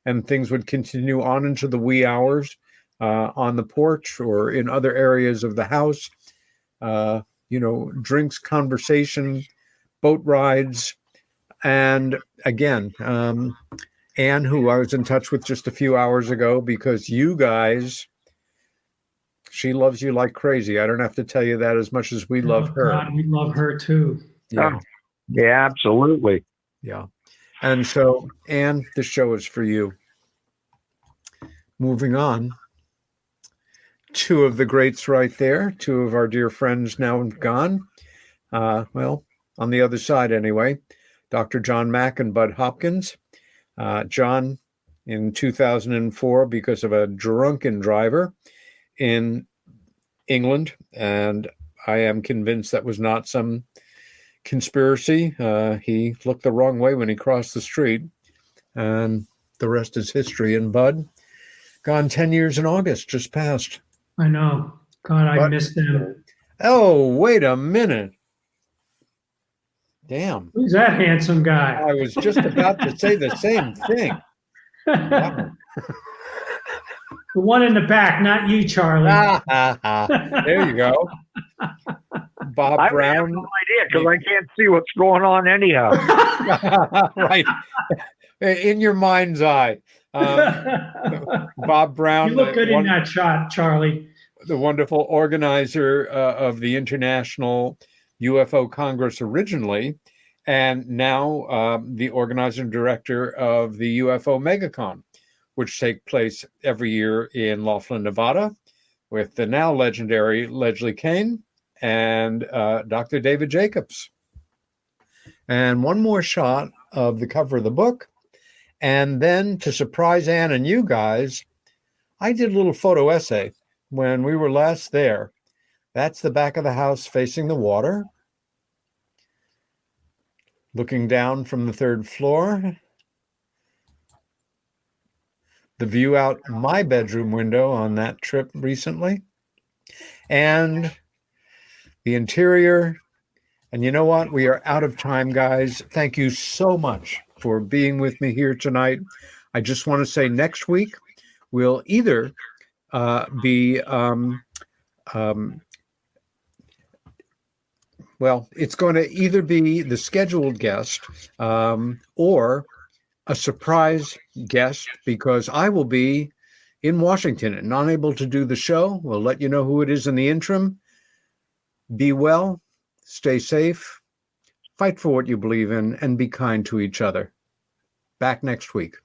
And things would continue on into the wee hours on the porch or in other areas of the house. Drinks, conversation, boat rides. And again, Anne, who I was in touch with just a few hours ago, because you guys, she loves you like crazy. I don't have to tell you that as much as we love her. God, we love her too. Yeah. Oh, yeah, absolutely. Yeah. And so, Anne, the show is for you. Moving on. 2 of the greats right there. 2 of our dear friends now gone. Well, on the other side anyway. Dr. John Mack and Bud Hopkins. John in 2004 because of a drunken driver in England. And I am convinced that was not some conspiracy. He looked the wrong way when he crossed the street. And the rest is history. And Bud, gone 10 years in August, just passed. I know. God, I miss them. Oh, wait a minute. Damn. Who's that handsome guy? I was just about to say the same thing. The one in the back, not you, Charlie. There you go. Bob Brown. I have no idea because I can't see what's going on anyhow. Right. In your mind's eye. Bob Brown. You look good in that shot, Charlie. The wonderful organizer of the International UFO Congress originally, and now the organizing director of the UFO MegaCon, which takes place every year in Laughlin, Nevada, with the now legendary Leslie Kane and Dr. David Jacobs. And one more shot of the cover of the book. And then, to surprise Anne and you guys, I did a little photo essay when we were last there. That's the back of the house facing the water. Looking down from the 3rd floor. The view out my bedroom window on that trip recently. And the interior. And you know what? We are out of time, guys. Thank you so much for being with me here tonight. I just want to say next week we'll either be well, it's going to either be the scheduled guest or a surprise guest, because I will be in Washington and unable to do the show. We'll let you know who it is in the interim. Be well, stay safe, fight for what you believe in, and be kind to each other. Back next week.